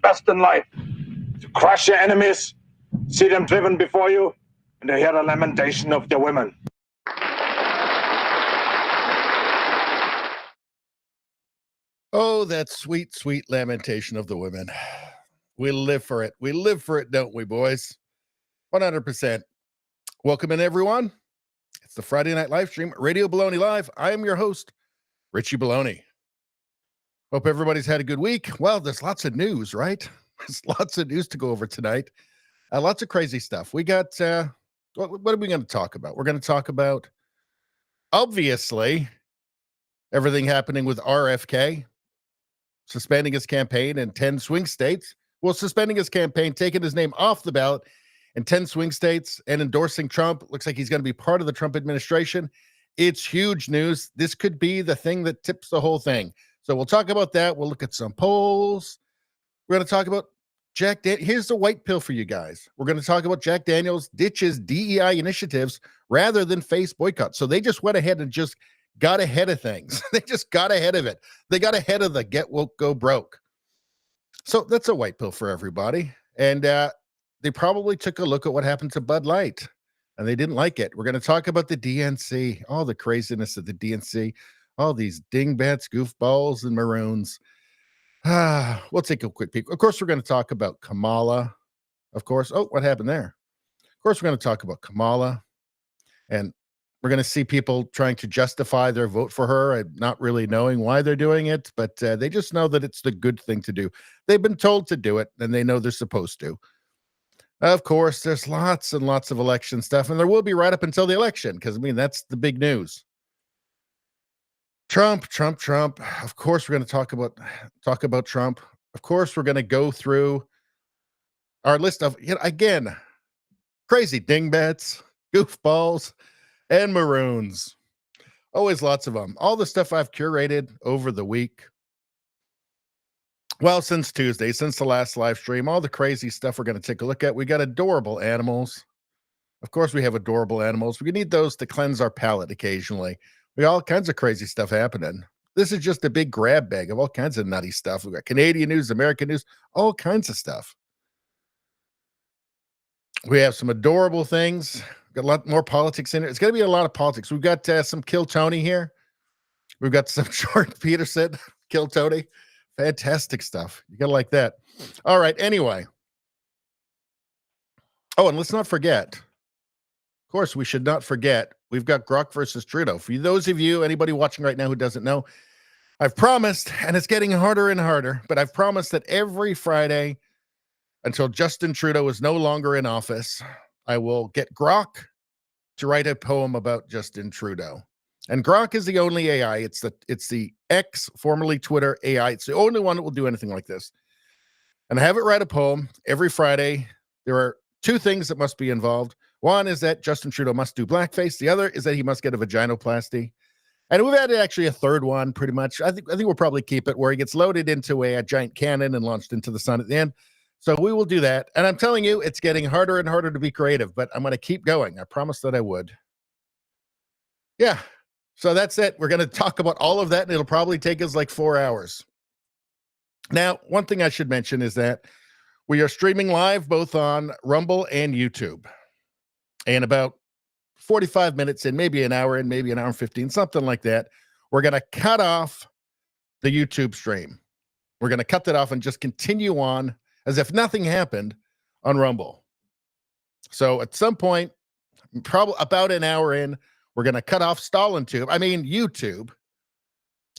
best in life. To crush your enemies, see them driven before you, and to hear the lamentation of their women. Oh, that sweet, sweet lamentation of the women. We live for it. We live for it, don't we, boys? 100%. Welcome in, everyone. It's the Friday night live stream, Radio Baloney Live. I am your host, Richie Baloney. Hope everybody's had a good week. Well, there's lots of news, right? There's lots of news to go over tonight. Lots of crazy stuff. We got, what are we going to talk about? We're going to talk about, obviously, everything happening with RFK, suspending his campaign in 10 swing states. Well, suspending his campaign, taking his name off the ballot in 10 swing states, and endorsing Trump. Looks like he's going to be part of the Trump administration. It's huge news. This could be the thing that tips the whole thing. So we'll talk about that. We'll look at some polls. We're going to talk about Jack Daniels. Here's the white pill for you guys. We're going to talk about Jack Daniels ditches DEI initiatives rather than face boycott. So they just went ahead and just got ahead of things. They just got ahead of it. They got ahead of the get woke, go broke. So that's a white pill for everybody. And they probably took a look at what happened to Bud Light, and they didn't like it. We're going to talk about the DNC, all the craziness of the DNC, all these dingbats, goofballs, and maroons. We'll take a quick peek. Of course, we're going to talk about Kamala. Of course. Oh, what happened there? Of course, we're going to talk about Kamala, and we're going to see people trying to justify their vote for her and not really knowing why they're doing it, but they just know that it's the good thing to do. They've been told to do it, and they know they're supposed to. Of course, there's lots and lots of election stuff, and there will be right up until the election, because, I mean, that's the big news. Trump. Of course, we're going to talk about Trump. Of course, we're going to go through our list of, again, crazy dingbats, goofballs, and maroons. Always lots of them. All the stuff I've curated over the week. Well, since Tuesday, since the last live stream, all the crazy stuff we're going to take a look at. We got adorable animals. Of course, we have adorable animals. We need those to cleanse our palate occasionally. We got all kinds of crazy stuff happening. This is just a big grab bag of all kinds of nutty stuff. We got Canadian news, American news, all kinds of stuff. We have some adorable things. Got a lot more politics in it. It's going to be a lot of politics. We've got some Kill Tony here. We've got some Jordan Peterson, Kill Tony. Fantastic stuff. You got to like that. All right. Anyway. Oh, and let's not forget. Of course, we should not forget. We've got Grok versus Trudeau. For those of you, anybody watching right now who doesn't know, I've promised, and it's getting harder and harder, but I've promised that every Friday until Justin Trudeau is no longer in office, I will get Grok to write a poem about Justin Trudeau. And Grok is the only AI. It's the X, formerly Twitter AI. It's the only one that will do anything like this. And I have it write a poem every Friday. There are two things that must be involved. One is that Justin Trudeau must do blackface. The other is that he must get a vaginoplasty. And we've added actually a third one, pretty much. I think we'll probably keep it where he gets loaded into a giant cannon and launched into the sun at the end. So we will do that. And I'm telling you, it's getting harder and harder to be creative, but I'm going to keep going. I promised that I would. Yeah. So that's it. We're going to talk about all of that, and it'll probably take us like 4 hours. Now, one thing I should mention is that we are streaming live both on Rumble and YouTube. And about 45 minutes in, maybe an hour in, maybe an hour and 15, something like that, we're going to cut off the YouTube stream. We're going to cut that off and just continue on as if nothing happened on Rumble. So at some point, probably about an hour in, we're going to cut off YouTube,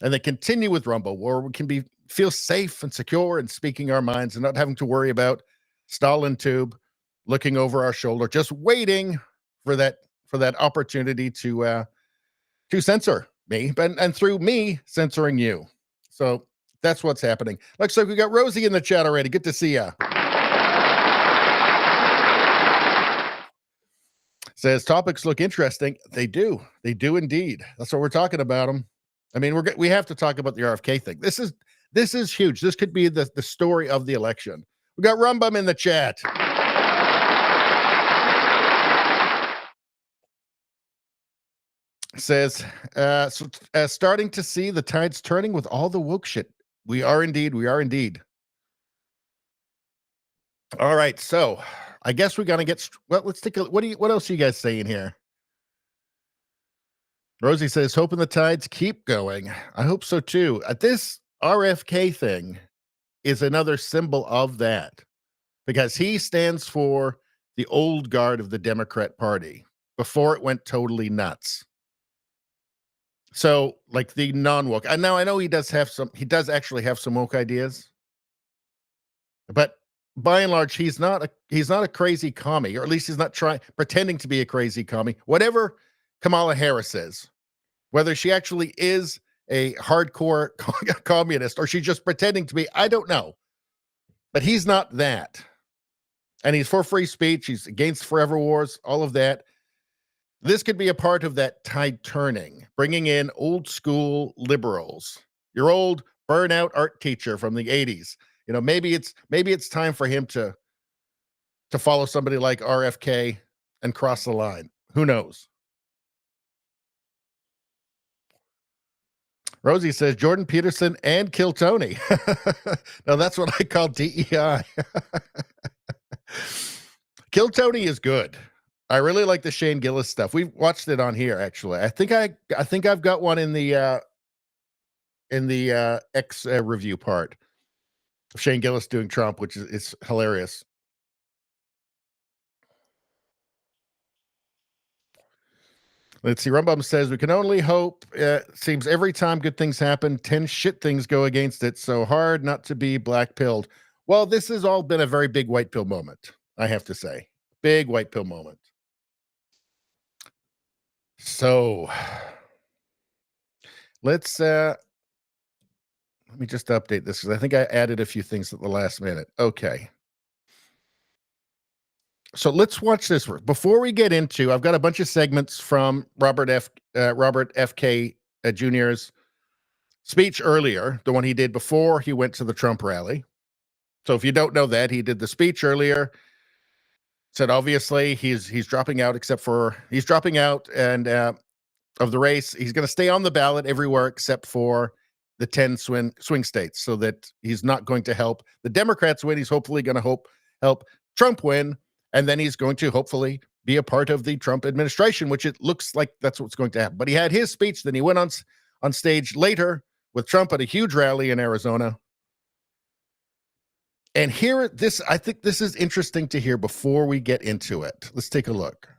and then continue with Rumble, where we can feel safe and secure and speaking our minds and not having to worry about StallenTube looking over our shoulder, just waiting for that opportunity to censor me, and through me censoring you. So that's what's happening. Looks like we got Rosie in the chat already. Good to see ya. Says topics look interesting. They do indeed. That's what we're talking about them. I mean, we have to talk about the RFK thing. This is huge. This could be the story of the election. We got Rumbum in the chat. Says, starting to see the tides turning with all the woke shit. We are indeed. All right, so I guess we're gonna get. Well, let's take a. What else are you guys saying here? Rosie says, "Hoping the tides keep going." I hope so too. This RFK thing is another symbol of that because he stands for the old guard of the Democrat Party before it went totally nuts. So, like the non-woke. And now I know he does actually have some woke ideas, but by and large, he's not a crazy commie, or at least he's not pretending to be a crazy commie. Whatever Kamala Harris is, whether she actually is a hardcore communist or she's just pretending to be, I don't know. But he's not that. And he's for free speech. He's against forever wars, all of that. This could be a part of that tide turning, bringing in old school liberals, your old burnout art teacher from the 80s. You know, maybe it's time for him to follow somebody like RFK and cross the line. Who knows? Rosie says Jordan Peterson and Kill Tony. Now that's what I call DEI. Kill Tony is good. I really like the Shane Gillis stuff. We've watched it on here, actually. I think I've got one in the X review part of Shane Gillis doing Trump, which is it's hilarious. Let's see. Rumbum says we can only hope. Seems every time good things happen, 10 shit things go against it. So hard not to be black pilled. Well, this has all been a very big white pill moment, I have to say. Big white pill moment. So let's let me just update this because I think I added a few things at the last minute. Okay. So let's watch this. Before we get into, I've got a bunch of segments from Robert F.K. Jr.'s speech earlier, the one he did before he went to the Trump rally. So if you don't know that, he did the speech earlier. Said obviously he's dropping out, he's dropping out and of the race. He's going to stay on the ballot everywhere except for the 10 swing states, so that he's not going to help the Democrats win. He's hopefully going to help Trump win, and then he's going to hopefully be a part of the Trump administration, which it looks like that's what's going to happen. But he had his speech, then he went on stage later with Trump at a huge rally in Arizona. And I think this is interesting to hear before we get into it. Let's take a look.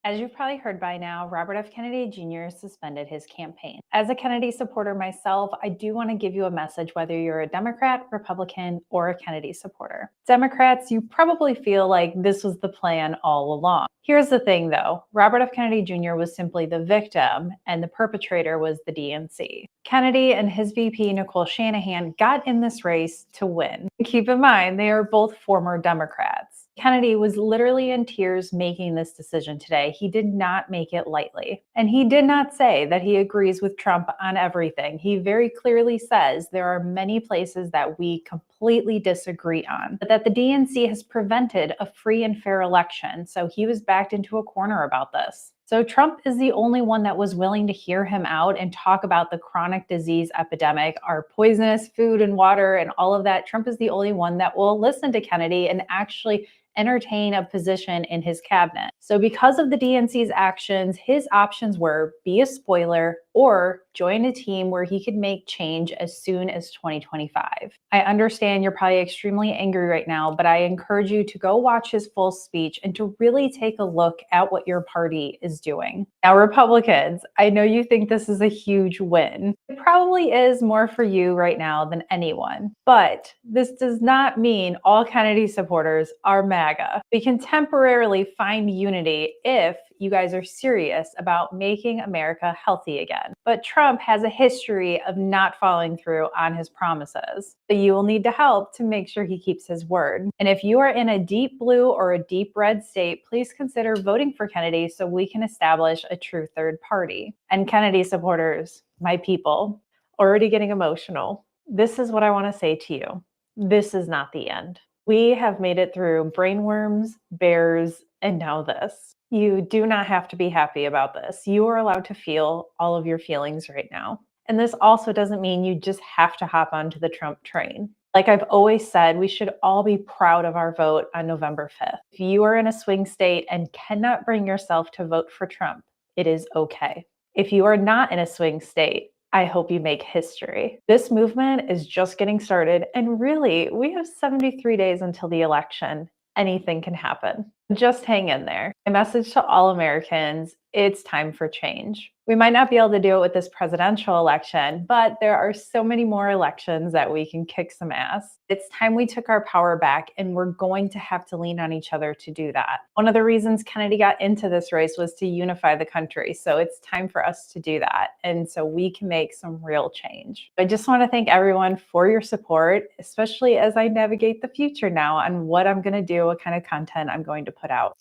As you've probably heard by now, Robert F. Kennedy Jr. suspended his campaign. As a Kennedy supporter myself, I do want to give you a message whether you're a Democrat, Republican, or a Kennedy supporter. Democrats, you probably feel like this was the plan all along. Here's the thing though, Robert F. Kennedy Jr. was simply the victim and the perpetrator was the DNC. Kennedy and his VP, Nicole Shanahan, got in this race to win. Keep in mind, they are both former Democrats. Kennedy was literally in tears making this decision today. He did not make it lightly. And he did not say that he agrees with Trump on everything. He very clearly says there are many places that we completely disagree on, but that the DNC has prevented a free and fair election. So he was backed into a corner about this. So Trump is the only one that was willing to hear him out and talk about the chronic disease epidemic, our poisonous food and water and all of that. Trump is the only one that will listen to Kennedy and actually entertain a position in his cabinet. So because of the DNC's actions, his options were be a spoiler or join a team where he could make change as soon as 2025. I understand you're probably extremely angry right now, but I encourage you to go watch his full speech and to really take a look at what your party is doing. Now, Republicans, I know you think this is a huge win. It probably is more for you right now than anyone, but this does not mean all Kennedy supporters are MAGA. We can temporarily find unity if you guys are serious about making America healthy again. But Trump has a history of not following through on his promises. So you will need to help to make sure he keeps his word. And if you are in a deep blue or a deep red state, please consider voting for Kennedy so we can establish a true third party. And Kennedy supporters, my people, already getting emotional. This is what I want to say to you. This is not the end. We have made it through brainworms, bears, and now this. You do not have to be happy about this. You are allowed to feel all of your feelings right now. And this also doesn't mean you just have to hop onto the Trump train. Like I've always said, we should all be proud of our vote on November 5th. If you are in a swing state and cannot bring yourself to vote for Trump, it is okay. If you are not in a swing state, I hope you make history. This movement is just getting started, and really, we have 73 days until the election. Anything can happen. Just hang in there. My message to all Americans, it's time for change. We might not be able to do it with this presidential election, but there are so many more elections that we can kick some ass. It's time we took our power back, and we're going to have to lean on each other to do that. One of the reasons Kennedy got into this race was to unify the country. So it's time for us to do that. And so we can make some real change. I just want to thank everyone for your support, especially as I navigate the future now on what I'm going to do, what kind of content I'm going to put out.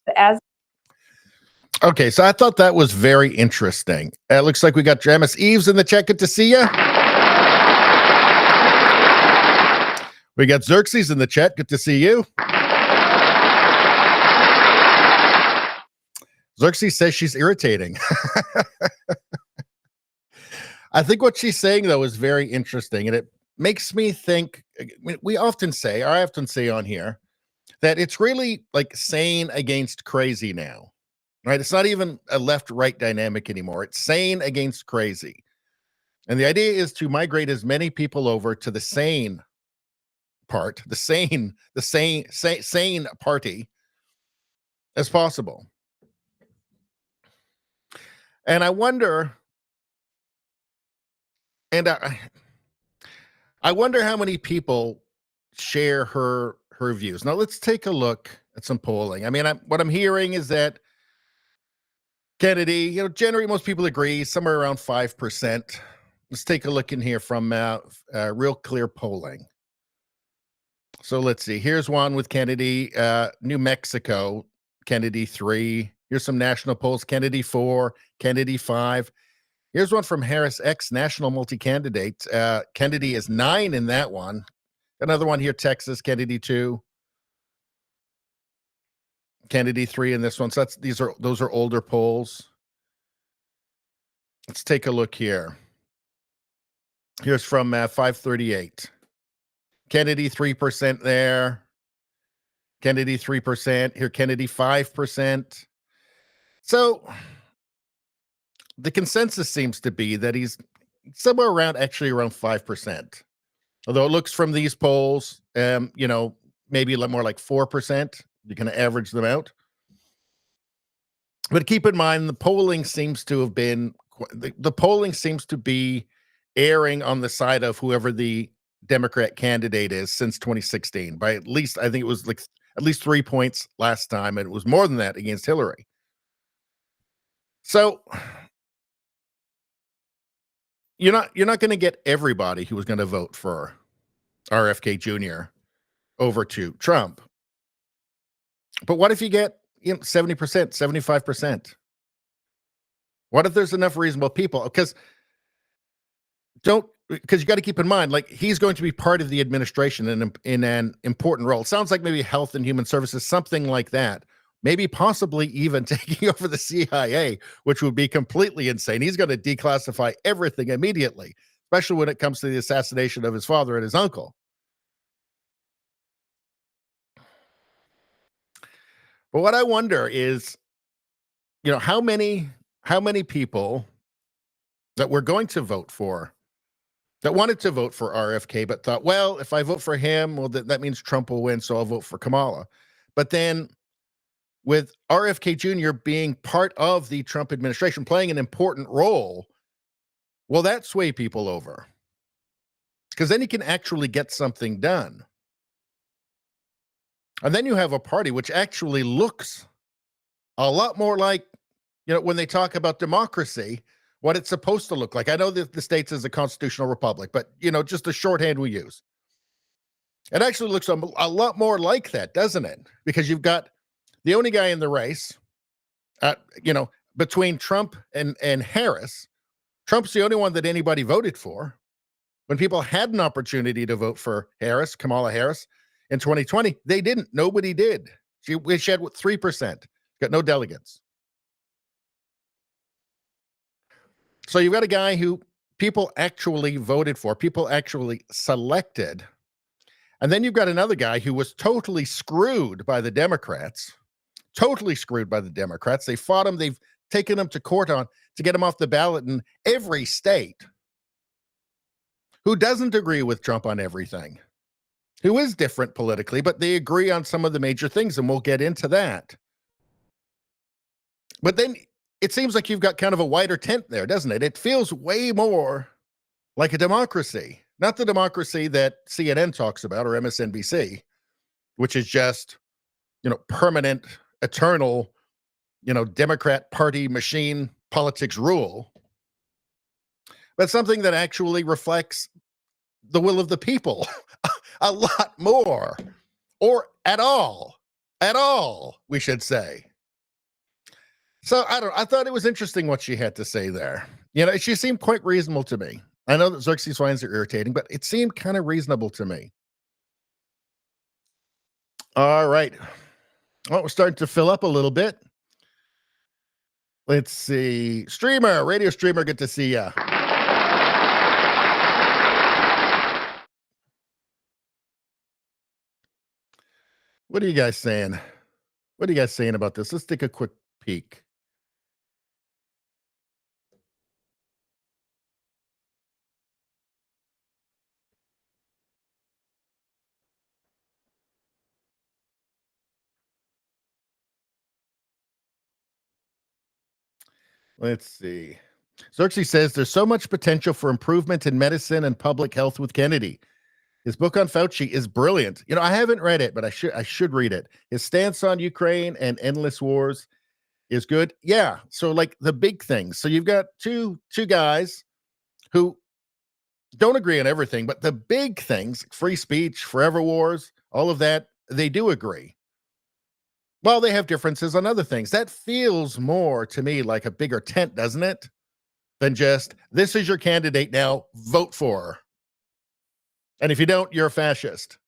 Okay, so I thought that was very interesting. It looks like we got Jamis Eves in the chat. Good to see you. We got Xerxes in the chat. Good to see you. Xerxes says she's irritating. I think what she's saying, though, is very interesting. And it makes me think, I often say on here, that it's really like sane against crazy now. Right? It's not even a left-right dynamic anymore. It's sane against crazy. And the idea is to migrate as many people over to the sane part, the sane party as possible. And I wonder, I wonder how many people share her views. Now let's take a look at some polling. I mean, what I'm hearing is that Kennedy, generally most people agree somewhere around 5%. Let's take a look in here from Real Clear Polling. So let's see. Here's one with Kennedy, New Mexico, Kennedy 3. Here's some national polls, Kennedy 4, Kennedy 5. Here's one from Harris X, national multi-candidate. Kennedy is 9 in that one. Another one here, Texas, Kennedy 2. Kennedy 3 in this one. So those are older polls. Let's take a look here. Here's from 538. Kennedy 3% there. Kennedy 3%. Here, Kennedy 5%. So the consensus seems to be that he's somewhere around 5%. Although it looks from these polls, maybe a lot more like 4%. You're going to average them out. But keep in mind, the polling seems to be erring on the side of whoever the Democrat candidate is since 2016. By at least, I think it was like at least 3 points last time, and it was more than that against Hillary. So you're not going to get everybody who was going to vote for RFK Jr. over to Trump. But what if you get 70%, 75%? What if there's enough reasonable people? Because you got to keep in mind, like, he's going to be part of the administration in an important role. It sounds like maybe Health and Human Services, something like that. Maybe possibly even taking over the CIA, which would be completely insane. He's going to declassify everything immediately, especially when it comes to the assassination of his father and his uncle. But what I wonder is, how many people that were going to vote for, that wanted to vote for RFK, but thought, well, if I vote for him, well, that means Trump will win, so I'll vote for Kamala. But then with RFK Jr. being part of the Trump administration, playing an important role, will that sway people over? Because then you can actually get something done. And then you have a party which actually looks a lot more like, when they talk about democracy, what it's supposed to look like. I know that the States is a constitutional republic, but, just the shorthand we use. It actually looks a lot more like that, doesn't it? Because you've got the only guy in the race, between Trump and Harris. Trump's the only one that anybody voted for. When people had an opportunity to vote for Kamala Harris, in 2020, they didn't. Nobody did. She had 3%. Got no delegates. So you've got a guy who people actually voted for, people actually selected, And then you've got another guy who was totally screwed by the Democrats. Totally screwed by the Democrats. They fought him. They've taken him to court on to get him off the ballot in every state. Who doesn't agree with Trump on everything? Who is different politically, but they agree on some of the major things, and we'll get into that. But then it seems like you've got kind of a wider tent there, doesn't it? It feels way more like a democracy. Not the democracy that CNN talks about or MSNBC, which is just, permanent, eternal, Democrat Party machine politics rule, but something that actually reflects the will of the people a lot more, or at all, we should say. So I thought it was interesting what she had to say there. She seemed quite reasonable to me. I know that Xerxes finds are irritating, but it seemed kind of reasonable to me. All right. Well, we're starting to fill up a little bit. Let's see. Radio streamer, good to see ya. What are you guys saying? What are you guys saying about this? Let's take a quick peek. Let's see. Xerxes says there's so much potential for improvement in medicine and public health with Kennedy. His book on Fauci is brilliant. I haven't read it, but I should read it. His stance on Ukraine and endless wars is good. Yeah. So like the big things. So you've got two guys who don't agree on everything, but the big things, free speech, forever wars, all of that, they do agree. Well, they have differences on other things. That feels more to me like a bigger tent, doesn't it? Than just, this is your candidate now, vote for her. And if you don't, you're a fascist.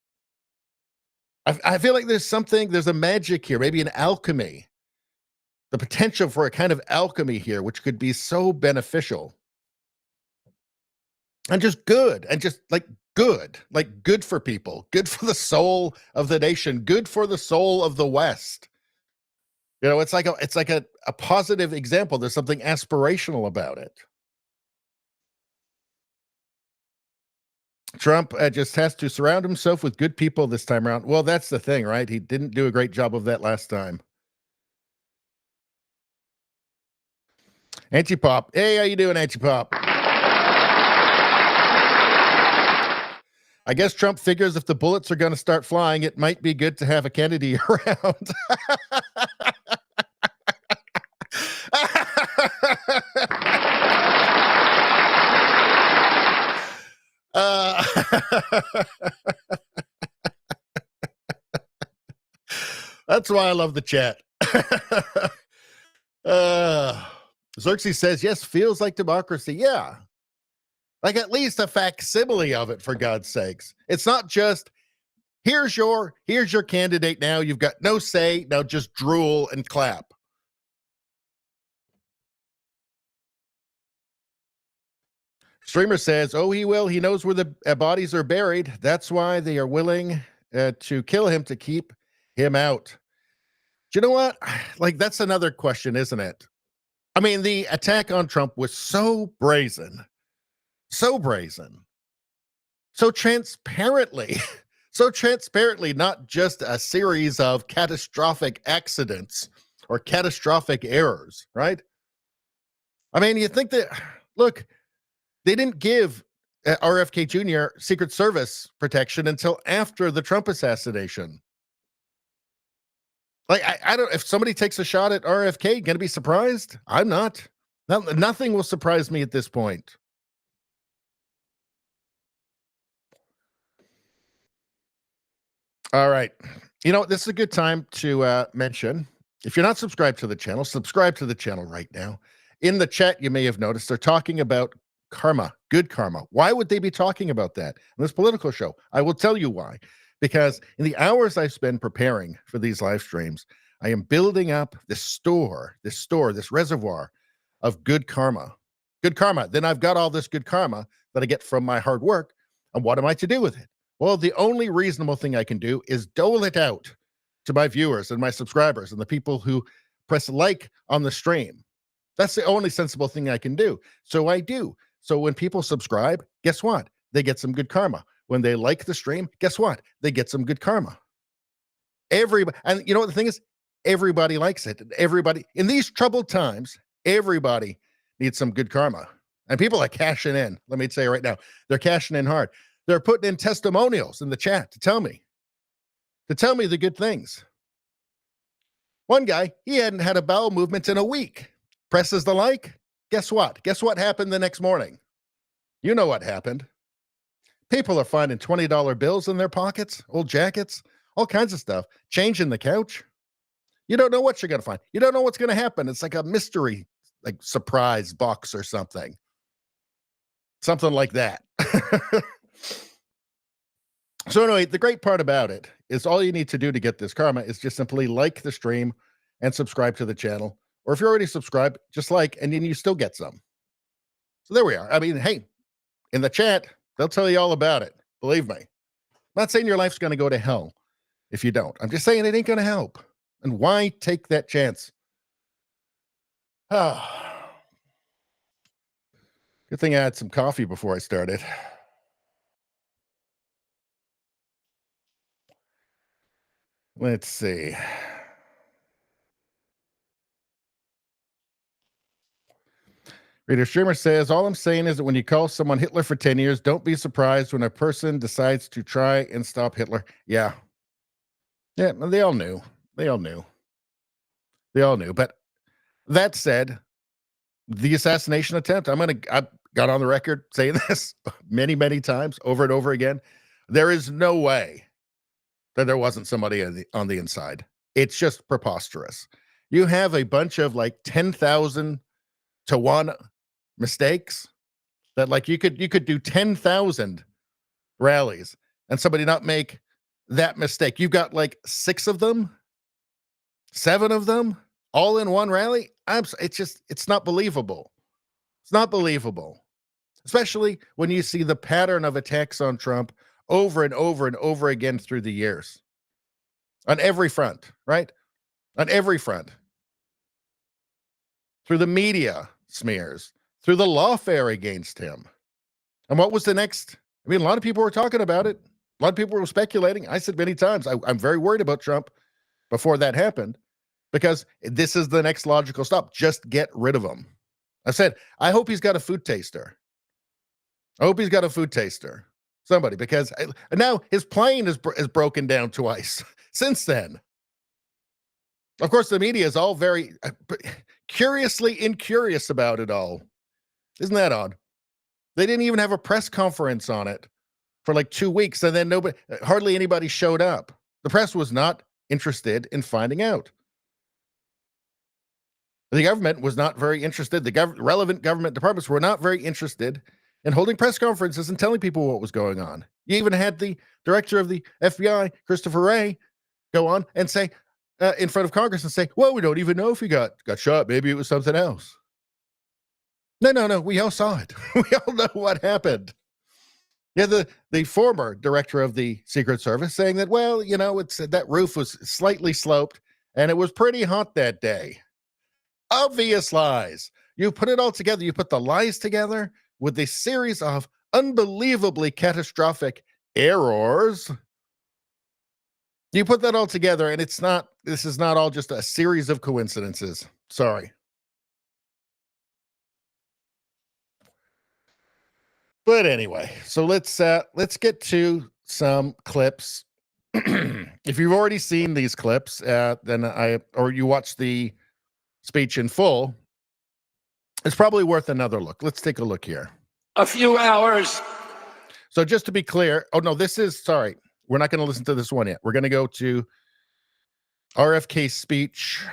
I feel like there's a magic here, maybe an alchemy. The potential for a kind of alchemy here, which could be so beneficial. And just good, and just like good for people, good for the soul of the nation, good for the soul of the West. It's like a positive example. There's something aspirational about it. Trump just has to surround himself with good people this time around. Well, that's the thing, right? He didn't do a great job of that last time. Antipop. Hey, how you doing, Antipop? I guess Trump figures if the bullets are going to start flying, it might be good to have a Kennedy around. That's why I love the chat. Xerxes says, yes, feels like democracy. Yeah. Like at least a facsimile of it, for God's sakes. It's not just, here's your candidate now. You've got no say. Now just drool and clap. Streamer says, oh, he will. He knows where the bodies are buried. That's why they are willing to kill him to keep him out. Do you know what? Like, that's another question, isn't it? I mean, the attack on Trump was so brazen, so transparently, not just a series of catastrophic accidents or catastrophic errors, right? I mean, you think that, look, they didn't give RFK Jr. Secret Service protection until after the Trump assassination. Like, I don't, if somebody takes a shot at RFK, going to be surprised? I'm not. Nothing will surprise me at this point. All right. This is a good time to mention, if you're not subscribed to the channel, subscribe to the channel right now. In the chat, you may have noticed they're talking about karma, good karma. Why would they be talking about that in this political show? I will tell you why. Because in the hours I spend preparing for these live streams, I am building up this reservoir of good karma. Good karma. Then I've got all this good karma that I get from my hard work. And what am I to do with it? Well, the only reasonable thing I can do is dole it out to my viewers and my subscribers and the people who press like on the stream. That's the only sensible thing I can do. So I do. So when people subscribe, guess what? They get some good karma. When they like the stream, guess what? They get some good karma. Everybody, and you know what the thing is? Everybody likes it. Everybody, in these troubled times, everybody needs some good karma. And people are cashing in. Let me say right now, they're cashing in hard. They're putting in testimonials in the chat to tell me the good things. One guy, he hadn't had a bowel movement in a week. Presses the like. Guess what? Guess what happened the next morning? You know what happened. People are finding $20 bills in their pockets, old jackets, all kinds of stuff. Change in the couch. You don't know what you're going to find. You don't know what's going to happen. It's like a mystery, like surprise box or something. Something like that. So anyway, the great part about it is all you need to do to get this karma is just simply like the stream and subscribe to the channel. Or if you're already subscribed, just like, and then you still get some. So there we are. I mean, hey, in the chat, they'll tell you all about it. Believe me. I'm not saying your life's going to go to hell if you don't. I'm just saying it ain't going to help. And why take that chance? Good thing I had some coffee before I started. Let's see. Reader Streamer says, all I'm saying is that when you call someone Hitler for 10 years, don't be surprised when a person decides to try and stop Hitler. Yeah. Yeah, they all knew. They all knew. But that said, the assassination attempt, I got on the record saying this many, many times, over and over again. There is no way that there wasn't somebody on the inside. It's just preposterous. You have a bunch of like 10,000 to 1 mistakes that like you could do 10,000 rallies and somebody not make that mistake. You've got like 6 of them, 7 of them all in one rally. It's not believable. It's not believable, especially when you see the pattern of attacks on Trump over and over and over again through the years on every front, right? On every front. Through the media smears, through the lawfare against him. And what was the next? I mean, a lot of people were talking about it. A lot of people were speculating. I said many times, I'm very worried about Trump before that happened because this is the next logical stop. Just get rid of him. I said, I hope he's got a food taster. Somebody, because now his plane is broken down twice since then. Of course, the media is all very curiously incurious about it all. Isn't that odd? They didn't even have a press conference on it for like 2 weeks, and then hardly anybody showed up. The press was not interested in finding out. The government was not very interested. The relevant government departments were not very interested in holding press conferences and telling people what was going on. You even had the director of the FBI, Christopher Wray, go on and say in front of Congress and say, well, we don't even know if he got shot. Maybe it was something else. No. We all saw it. We all know what happened. Yeah, the former director of the Secret Service saying that, well, you know, that roof was slightly sloped and it was pretty hot that day. Obvious lies. You put it all together. You put the lies together with a series of unbelievably catastrophic errors. You put that all together, and this is not all just a series of coincidences. Sorry. But anyway, so let's get to some clips. If you've already seen these clips, or you watched the speech in full, it's probably worth another look. Let's take a look here. A few hours. So just to be clear, sorry, we're not going to listen to this one yet. We're going to go to RFK's speech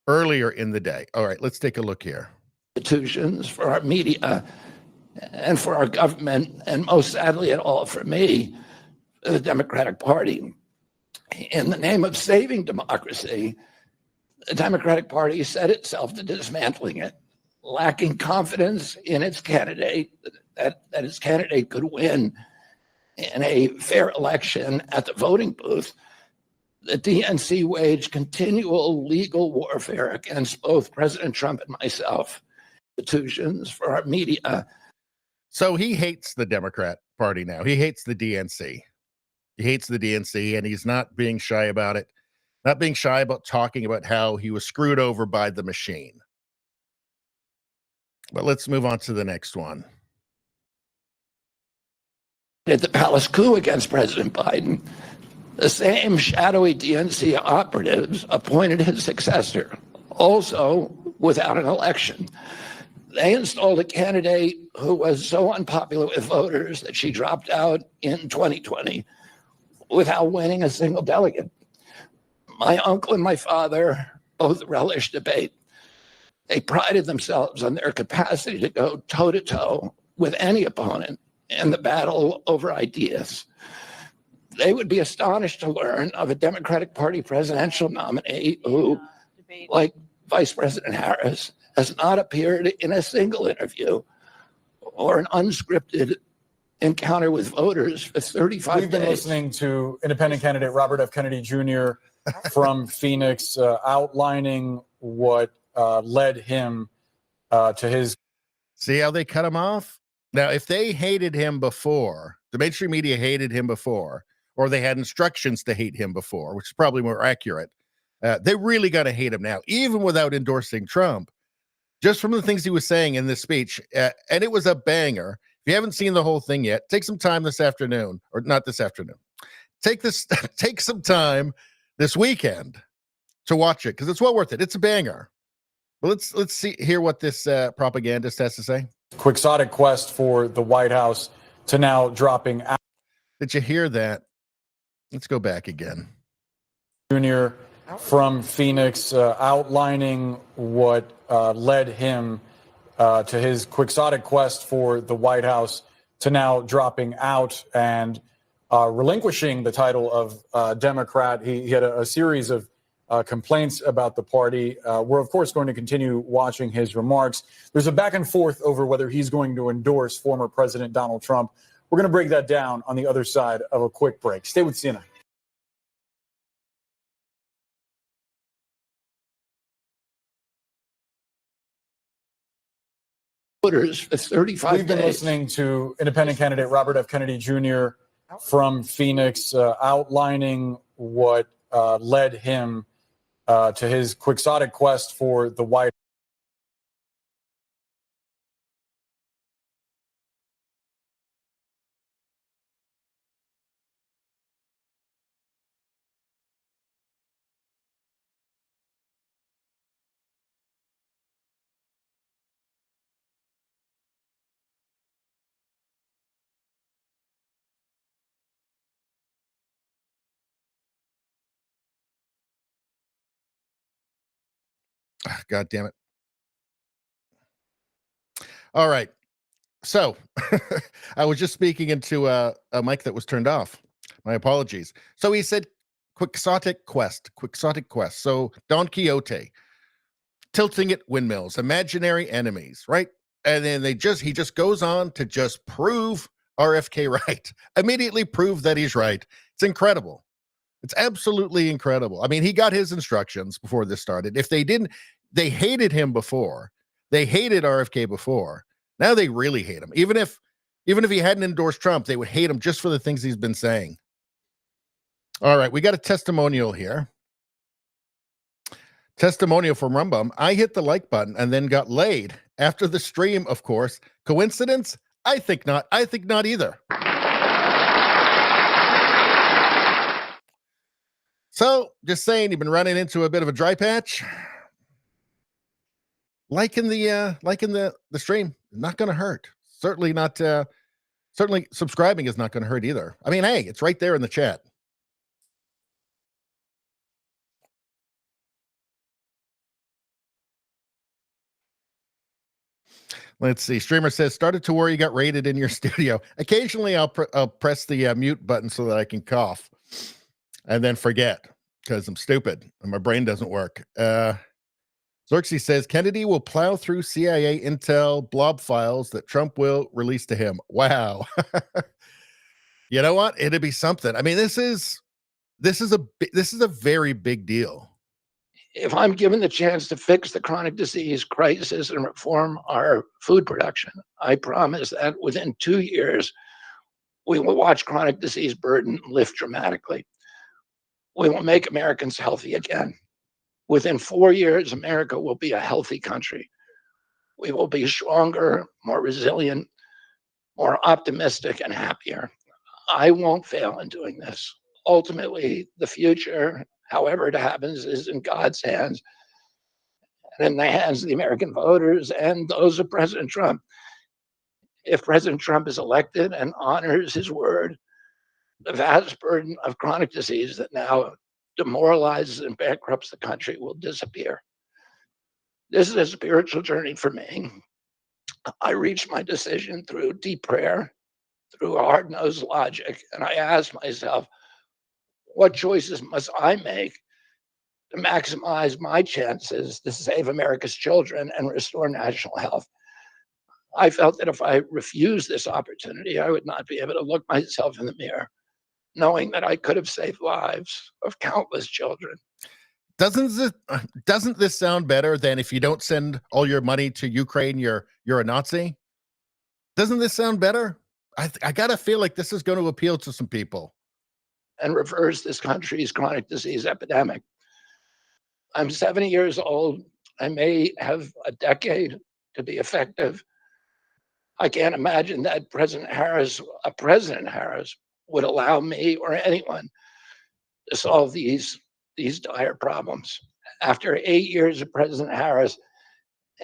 earlier in the day. All right, let's take a look here. Institutions, for our media, and for our government, and most sadly at all for me, the Democratic Party. In the name of saving democracy, the Democratic Party set itself to dismantling it, lacking confidence in its candidate, that its candidate could win in a fair election at the voting booth, the DNC waged continual legal warfare against both President Trump and myself, institutions, for our media. So he hates the Democrat Party now. He hates the DNC. He hates the DNC, and he's not being shy about it. Not being shy about talking about how he was screwed over by the machine. But let's move on to the next one. At the palace coup against President Biden, the same shadowy DNC operatives appointed his successor, also without an election. They installed a candidate who was so unpopular with voters that she dropped out in 2020 without winning a single delegate. My uncle and my father both relished debate. They prided themselves on their capacity to go toe-to-toe with any opponent in the battle over ideas. They would be astonished to learn of a Democratic Party presidential nominee who, like Vice President Harris, has not appeared in a single interview or an unscripted encounter with voters for 35 days. We've been listening to independent candidate Robert F. Kennedy Jr. from Phoenix outlining what led him to his. See how they cut him off? Now, if they hated him before, the mainstream media hated him before, or they had instructions to hate him before, which is probably more accurate, they really got to hate him now, even without endorsing Trump, just from the things he was saying in this speech. And it was a banger. If you haven't seen the whole thing yet, take some time this afternoon, or not this afternoon. Take some time this weekend to watch it, because it's well worth it. It's a banger. But let's hear what this propagandist has to say. Quixotic quest for the White House to now dropping out. Did you hear that? Let's go back again. Jr. from Phoenix outlining what led him to his quixotic quest for the White House to now dropping out and relinquishing the title of Democrat. He had a series of complaints about the party. We're, of course, going to continue watching his remarks. There's a back and forth over whether he's going to endorse former President Donald Trump. We're going to break that down on the other side of a quick break. Stay with CNN. Voters for 35 We've been days. listening to independent candidate Robert F. Kennedy Jr. from Phoenix outlining what led him to his quixotic quest for the White House. God damn it. All right. So I was just speaking into a mic that was turned off. My apologies. So he said quixotic quest. So Don Quixote, tilting at windmills, imaginary enemies, right? And then he just goes on to just prove RFK right. Immediately prove that he's right. It's incredible. It's absolutely incredible. I mean, he got his instructions before this started. If they didn't, they hated him before. They hated RFK before. Now they really hate him. Even if he hadn't endorsed Trump, they would hate him just for the things he's been saying. All right, we got a testimonial here. Testimonial from Rumbum. I hit the like button and then got laid after the stream, of course. Coincidence? I think not. I think not either. So, just saying, you've been running into a bit of a dry patch. Liking the stream, not going to hurt. Certainly not. Certainly, subscribing is not going to hurt either. I mean, hey, it's right there in the chat. Let's see. Streamer says, started to worry you got raided in your studio. Occasionally, I'll press the mute button so that I can cough and then forget because I'm stupid and my brain doesn't work. Xerxes says, Kennedy will plow through CIA intel blob files that Trump will release to him. Wow. You know what? It'd be something. I mean, this is a very big deal. If I'm given the chance to fix the chronic disease crisis and reform our food production, I promise that within 2 years, we will watch chronic disease burden lift dramatically. We will make Americans healthy again. Within 4 years, America will be a healthy country. We will be stronger, more resilient, more optimistic, and happier. I won't fail in doing this. Ultimately, the future, however it happens, is in God's hands and in the hands of the American voters and those of President Trump. If President Trump is elected and honors his word, the vast burden of chronic disease that now demoralizes and bankrupts the country will disappear. This is a spiritual journey for me. I reached my decision through deep prayer, through hard-nosed logic, and I asked myself, what choices must I make to maximize my chances to save America's children and restore national health? I felt that if I refused this opportunity, I would not be able to look myself in the mirror, knowing that I could have saved lives of countless children. Doesn't this sound better than if you don't send all your money to Ukraine, you're a Nazi? Doesn't this sound better? I gotta feel like this is going to appeal to some people. And reverse this country's chronic disease epidemic. I'm 70 years old. I may have a decade to be effective. I can't imagine that President Harris would allow me or anyone to solve these dire problems. After 8 years of President Harris,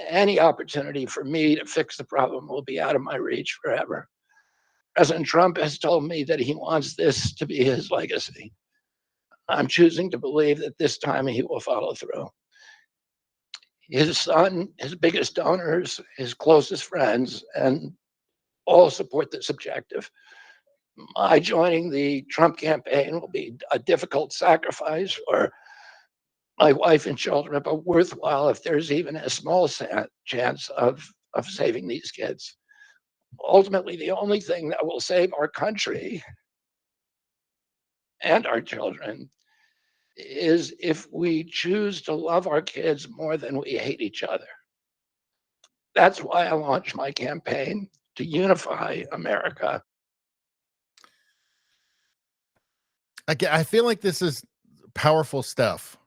any opportunity for me to fix the problem will be out of my reach forever. President Trump has told me that he wants this to be his legacy. I'm choosing to believe that this time he will follow through. His son, his biggest donors, his closest friends, and all support this objective. My joining the Trump campaign will be a difficult sacrifice for my wife and children, but worthwhile if there's even a small chance of saving these kids. Ultimately, the only thing that will save our country and our children is if we choose to love our kids more than we hate each other. That's why I launched my campaign to unify America. I feel like this is powerful stuff.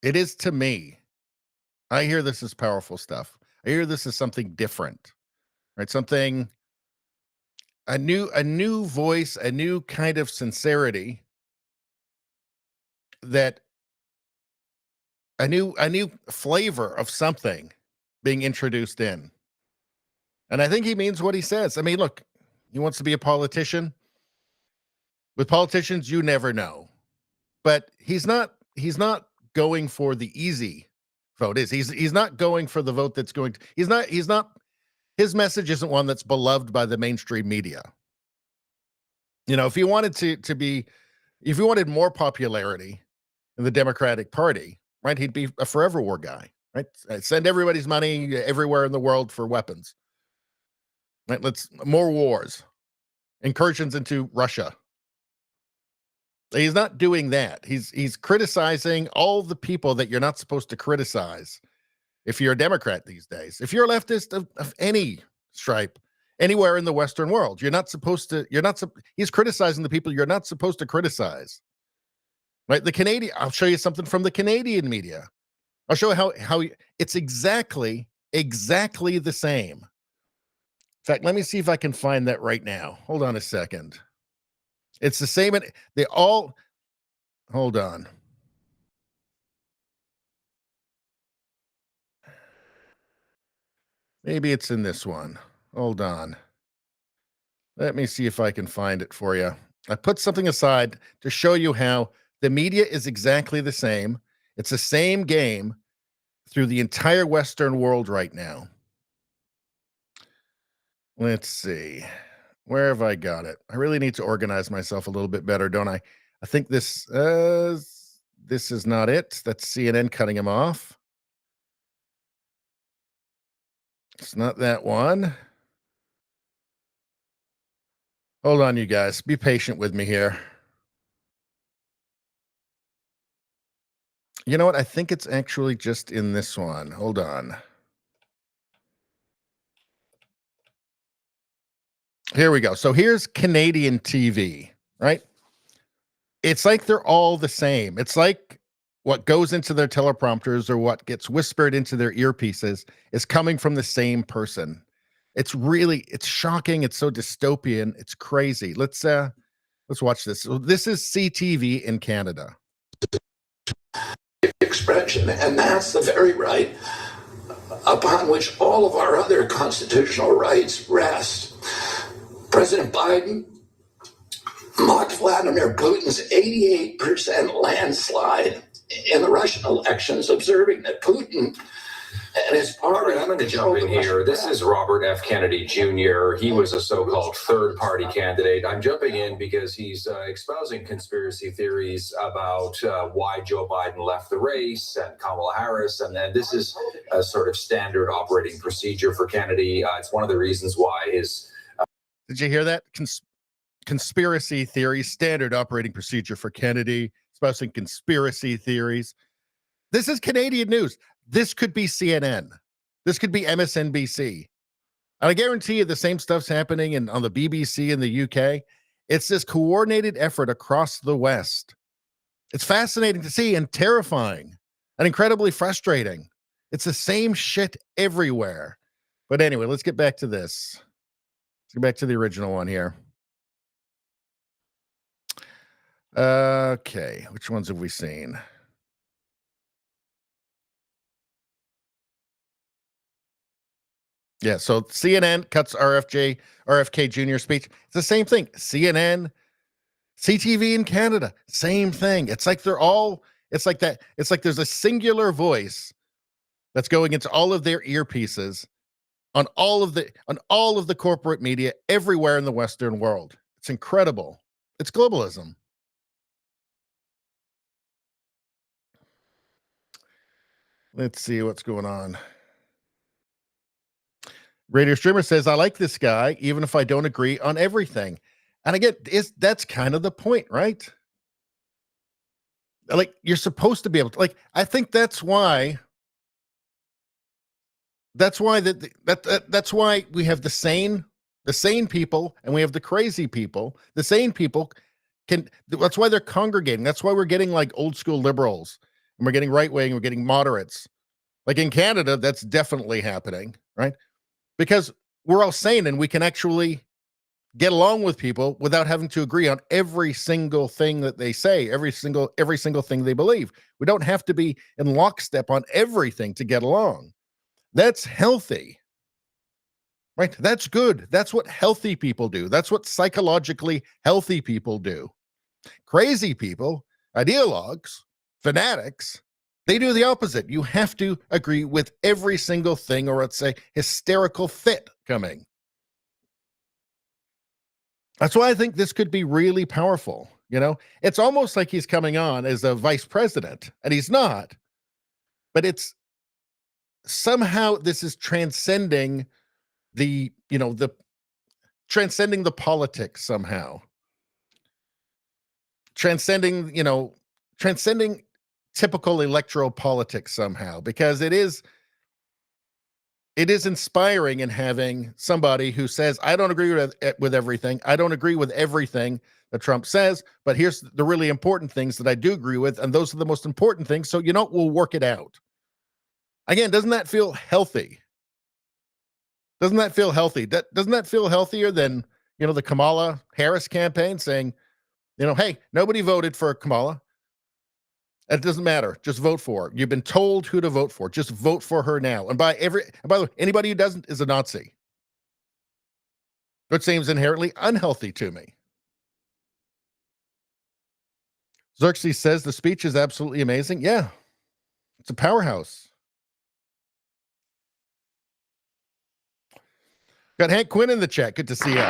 It is to me. I hear this as powerful stuff. I hear this as something different, right? Something, a new voice, a new kind of sincerity, that a new flavor of something being introduced in. And I think he means what he says. I mean, look, he wants to be a politician. With politicians, you never know. But he's not going for the easy vote. He's not going for the vote that's going to, he's not his message isn't one that's beloved by the mainstream media. You know, if he wanted if he wanted more popularity in the Democratic Party, right, he'd be a forever war guy, right? Send everybody's money everywhere in the world for weapons. Right? More wars, incursions into Russia. He's not doing that. He's criticizing all the people that you're not supposed to criticize if you're a Democrat these days. If you're a leftist of any stripe, anywhere in the Western world, he's criticizing the people you're not supposed to criticize. Right? I'll show you something from the Canadian media. I'll show you how it's exactly the same. In fact, let me see if I can find that right now. Hold on a second. It's the same. Hold on. Maybe it's in this one. Hold on. Let me see if I can find it for you. I put something aside to show you how the media is exactly the same. It's the same game through the entire Western world right now. Let's see. Where have I got it? I really need to organize myself a little bit better, don't I? I think this is not it. That's CNN cutting him off. It's not that one. Hold on, you guys. Be patient with me here. You know what? I think it's actually just in this one. Hold on. Here we go. So here's Canadian TV, right? It's like they're all the same. It's like what goes into their teleprompters or what gets whispered into their earpieces is coming from the same person. It's shocking. It's so dystopian. It's crazy. Let's watch this. So this is CTV in Canada. Expression, and that's the very right upon which all of our other constitutional rights rest. President Biden mocked Vladimir Putin's 88% landslide in the Russian elections, observing that Putin and his party... I'm going to jump in here. This is Robert F. Kennedy Jr. He was a so-called third-party candidate. I'm jumping in because he's espousing conspiracy theories about why Joe Biden left the race and Kamala Harris, and then this is a sort of standard operating procedure for Kennedy. It's one of the reasons why his... Did you hear that? Conspiracy theories, standard operating procedure for Kennedy, espousing conspiracy theories. This is Canadian news. This could be CNN. This could be MSNBC. And I guarantee you the same stuff's happening on the BBC in the UK. It's this coordinated effort across the West. It's fascinating to see and terrifying and incredibly frustrating. It's the same shit everywhere. But anyway, let's get back to this. Let's get back to the original one here. Okay, which ones have we seen? Yeah, so CNN cuts RFK Jr. speech. It's the same thing. CNN, CTV in Canada, same thing. It's like it's like that. It's like there's a singular voice that's going into all of their earpieces on all of the corporate media everywhere in the Western world. It's incredible. It's globalism. Let's see what's going on. Radio Streamer says, I like this guy, even if I don't agree on everything. And again, that's kind of the point, right? Like, you're supposed to be able to, like, I think that's why that's why we have the sane people and we have the crazy people. The sane people that's why they're congregating. That's why we're getting like old school liberals and we're getting right wing, we're getting moderates. Like in Canada, that's definitely happening, right? Because we're all sane and we can actually get along with people without having to agree on every single thing that they say, every single thing they believe. We don't have to be in lockstep on everything to get along. That's healthy, right? That's good. That's what healthy people do. That's what psychologically healthy people do. Crazy people, ideologues, fanatics, they do the opposite. You have to agree with every single thing or it's a hysterical fit coming. That's why I think this could be really powerful. You know, it's almost like he's coming on as a vice president and he's not, but it's somehow this is transcending transcending the politics somehow. Transcending typical electoral politics somehow, because it is inspiring in having somebody who says, I don't agree with everything. I don't agree with everything that Trump says, but here's the really important things that I do agree with. And those are the most important things. So, we'll work it out. Again, doesn't that feel healthy? Doesn't that feel healthy? Doesn't that feel healthier than, the Kamala Harris campaign saying, hey, nobody voted for Kamala. It doesn't matter. Just vote for her. You've been told who to vote for. Just vote for her now. And by the way, anybody who doesn't is a Nazi. Which seems inherently unhealthy to me. Xerxes says the speech is absolutely amazing. Yeah, it's a powerhouse. Got Hank Quinn in the chat. Good to see you.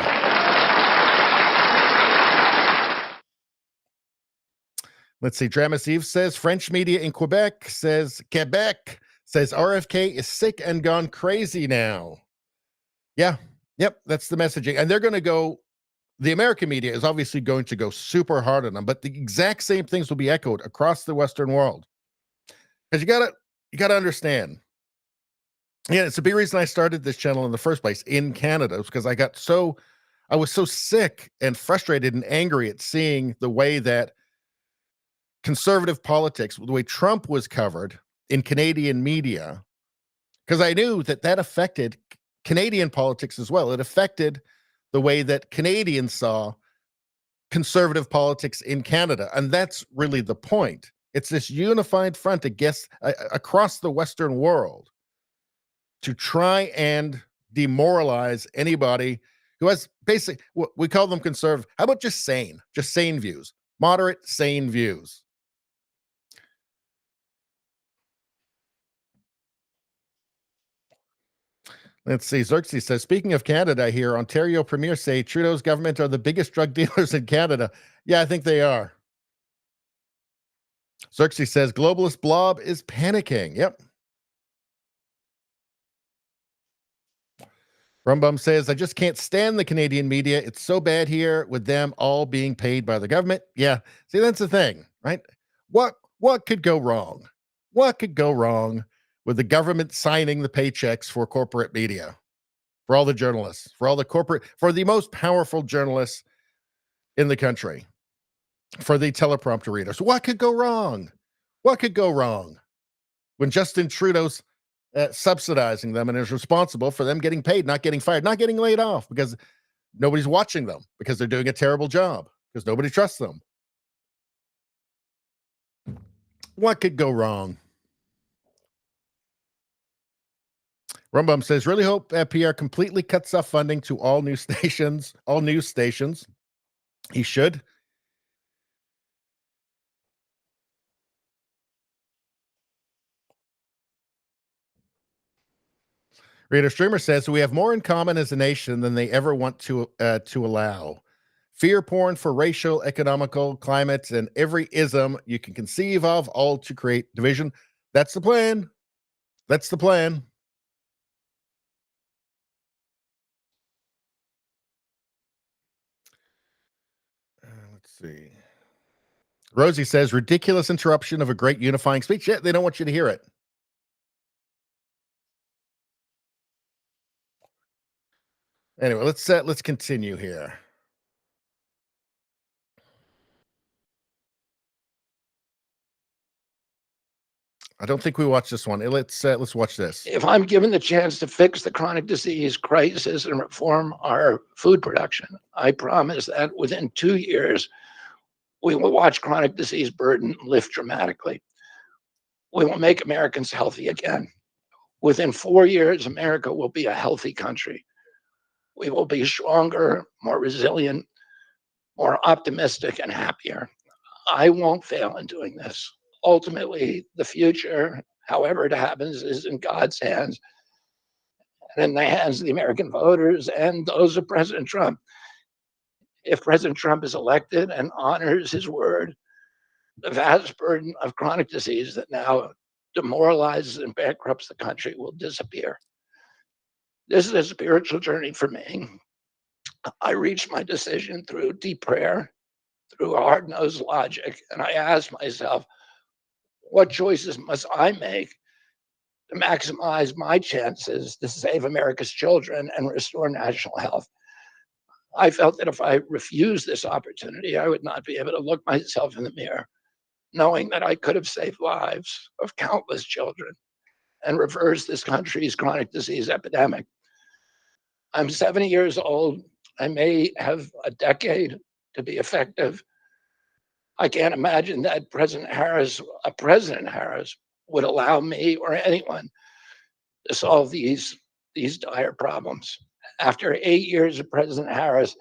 Let's see. Dramas Eve says French media in Quebec says RFK is sick and gone crazy now. Yeah. Yep. That's the messaging. And they're going to go the American media is obviously going to go super hard on them, but the exact same things will be echoed across the Western world. Because you gotta understand. Yeah, it's a big reason I started this channel in the first place in Canada, because I was so sick and frustrated and angry at seeing the way that conservative politics, the way Trump was covered in Canadian media, because I knew that affected Canadian politics as well. It affected the way that Canadians saw conservative politics in Canada. And that's really the point. It's this unified front across the Western world to try and demoralize anybody who has we call them conservative. How about just sane views, moderate, sane views? Let's see. Xerxes says, speaking of Canada here, Ontario Premier say Trudeau's government are the biggest drug dealers in Canada. Yeah, I think they are. Xerxes says, globalist blob is panicking. Yep. Rumbum says, I just can't stand the Canadian media. It's so bad here with them all being paid by the government. Yeah. See, that's the thing, right? What could go wrong? What could go wrong with the government signing the paychecks for corporate media, for all the journalists, for the most powerful journalists in the country, for the teleprompter readers? What could go wrong? What could go wrong when Justin Trudeau's subsidizing them and is responsible for them getting paid, not getting fired, not getting laid off because nobody's watching them, because they're doing a terrible job, because nobody trusts them? What could go wrong? Rumbum says, really hope PR completely cuts off funding to all news stations. He should. Reader Streamer says, we have more in common as a nation than they ever want to allow. Fear porn for racial, economical, climate, and every ism you can conceive of, all to create division. That's the plan. That's the plan. Let's see. Rosie says, ridiculous interruption of a great unifying speech. Yeah, they don't want you to hear it. Anyway, let's continue here. I don't think we watched this one. Let's watch this. If I'm given the chance to fix the chronic disease crisis and reform our food production, I promise that within 2 years, we will watch chronic disease burden lift dramatically. We will make Americans healthy again. Within 4 years, America will be a healthy country. We will be stronger, more resilient, more optimistic, and happier. I won't fail in doing this. Ultimately, the future, however it happens, is in God's hands and in the hands of the American voters and those of President Trump. If President Trump is elected and honors his word, the vast burden of chronic disease that now demoralizes and bankrupts the country will disappear. This is a spiritual journey for me. I reached my decision through deep prayer, through hard-nosed logic, and I asked myself, what choices must I make to maximize my chances to save America's children and restore national health? I felt that if I refused this opportunity, I would not be able to look myself in the mirror, knowing that I could have saved lives of countless children and reversed this country's chronic disease epidemic. I'm 70 years old. I may have a decade to be effective. I can't imagine that President Harris would allow me or anyone to solve these dire problems. After 8 years of President Harris,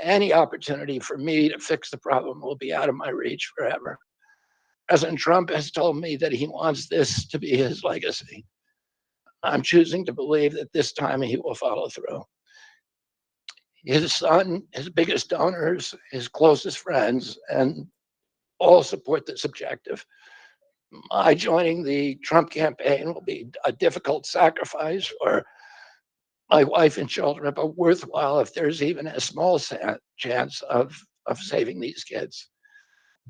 any opportunity for me to fix the problem will be out of my reach forever. President Trump has told me that he wants this to be his legacy. I'm choosing to believe that this time he will follow through. His son, his biggest donors, his closest friends, and all support this objective. My joining the Trump campaign will be a difficult sacrifice for my wife and children, but worthwhile if there's even a small chance of saving these kids.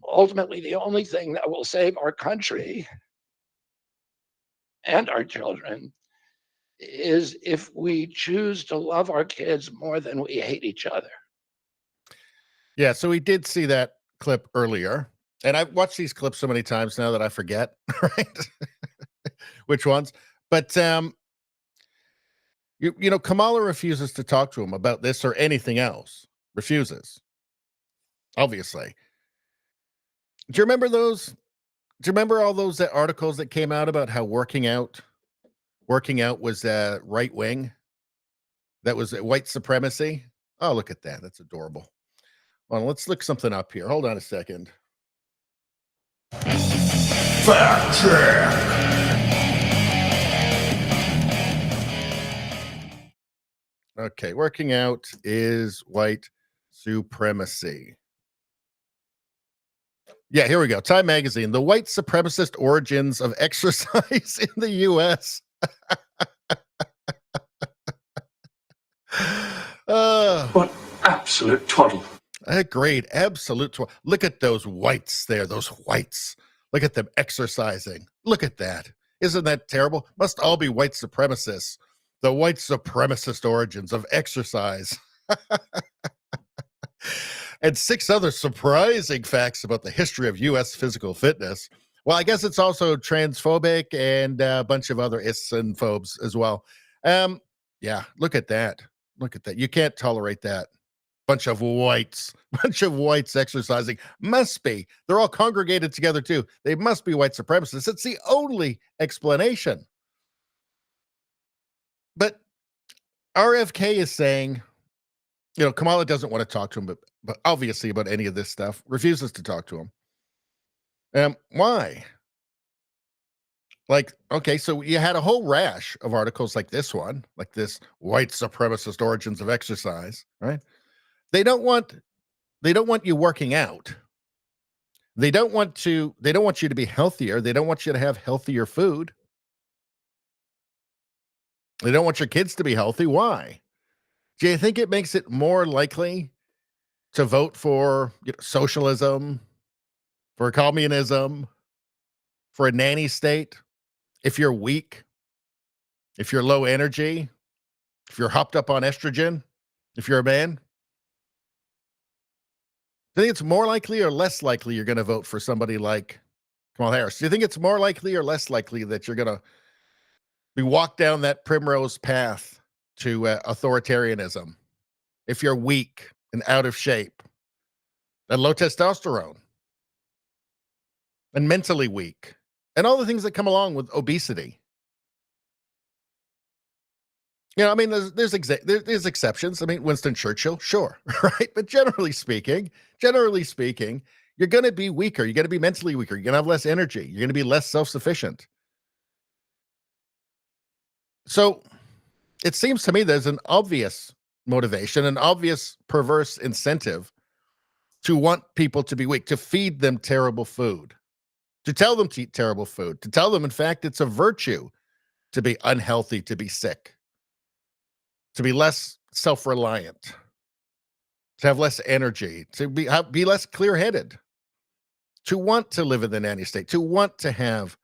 Ultimately, the only thing that will save our country and our children is if we choose to love our kids more than we hate each other. Yeah, so we did see that clip earlier, and I've watched these clips so many times now that I forget, right? Which ones. But you know, Kamala refuses to talk to him about this or anything else. Refuses. Obviously. Do you remember those? Do you remember all those articles that came out about how working out was right wing? That was white supremacy. Oh, look at that. That's adorable. Well, let's look something up here. Hold on a second. Fact check. Okay, working out is white supremacy. Yeah, here we go. Time magazine, the white supremacist origins of exercise in the U.S. What absolute twaddle. Great, absolute. Look at those whites there, those whites. Look at them exercising. Look at that. Isn't that terrible? Must all be white supremacists. The white supremacist origins of exercise. And 6 other surprising facts about the history of U.S. physical fitness. Well, I guess it's also transphobic and a bunch of other ists and phobes as well. Yeah, look at that. Look at that. You can't tolerate that. Bunch of whites exercising. Must be. They're all congregated together too. They must be white supremacists. It's the only explanation. But RFK is saying, you know, Kamala doesn't want to talk to him, but obviously about any of this stuff, refuses to talk to him. Why? Like, okay, so you had a whole rash of articles like this one, like this white supremacist origins of exercise, right? They don't want you working out. They don't want you to be healthier. They don't want you to have healthier food. They don't want your kids to be healthy. Why? Do you think it makes it more likely to vote for socialism, for communism, for a nanny state? If you're weak, if you're low energy, if you're hopped up on estrogen, if you're a man? Do you think it's more likely or less likely you're going to vote for somebody like Kamala Harris? Do you think it's more likely or less likely that you're going to be walked down that primrose path to authoritarianism if you're weak and out of shape and low testosterone and mentally weak and all the things that come along with obesity? You know, I mean, there's exceptions. I mean, Winston Churchill, sure, right? But generally speaking, you're going to be weaker. You're going to be mentally weaker. You're going to have less energy. You're going to be less self-sufficient. So it seems to me there's an obvious motivation, an obvious perverse incentive to want people to be weak, to feed them terrible food, to tell them to eat terrible food, to tell them, in fact, it's a virtue to be unhealthy, to be sick, to be less self-reliant, to have less energy, to be less clear-headed, to want to live in the nanny state, to want to have,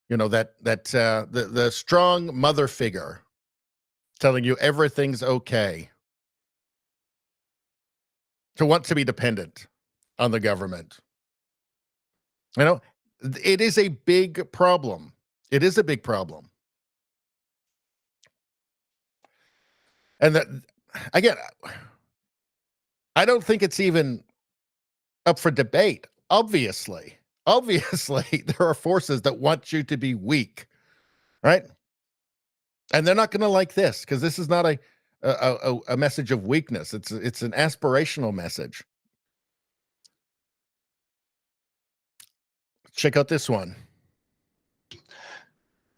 you know, the strong mother figure telling you everything's okay, to want to be dependent on the government. You know, it is a big problem. It is a big problem. And that, again, I don't think it's even up for debate. Obviously, there are forces that want you to be weak, right? And they're not going to like this because this is not a message of weakness. It's an aspirational message. Check out this one.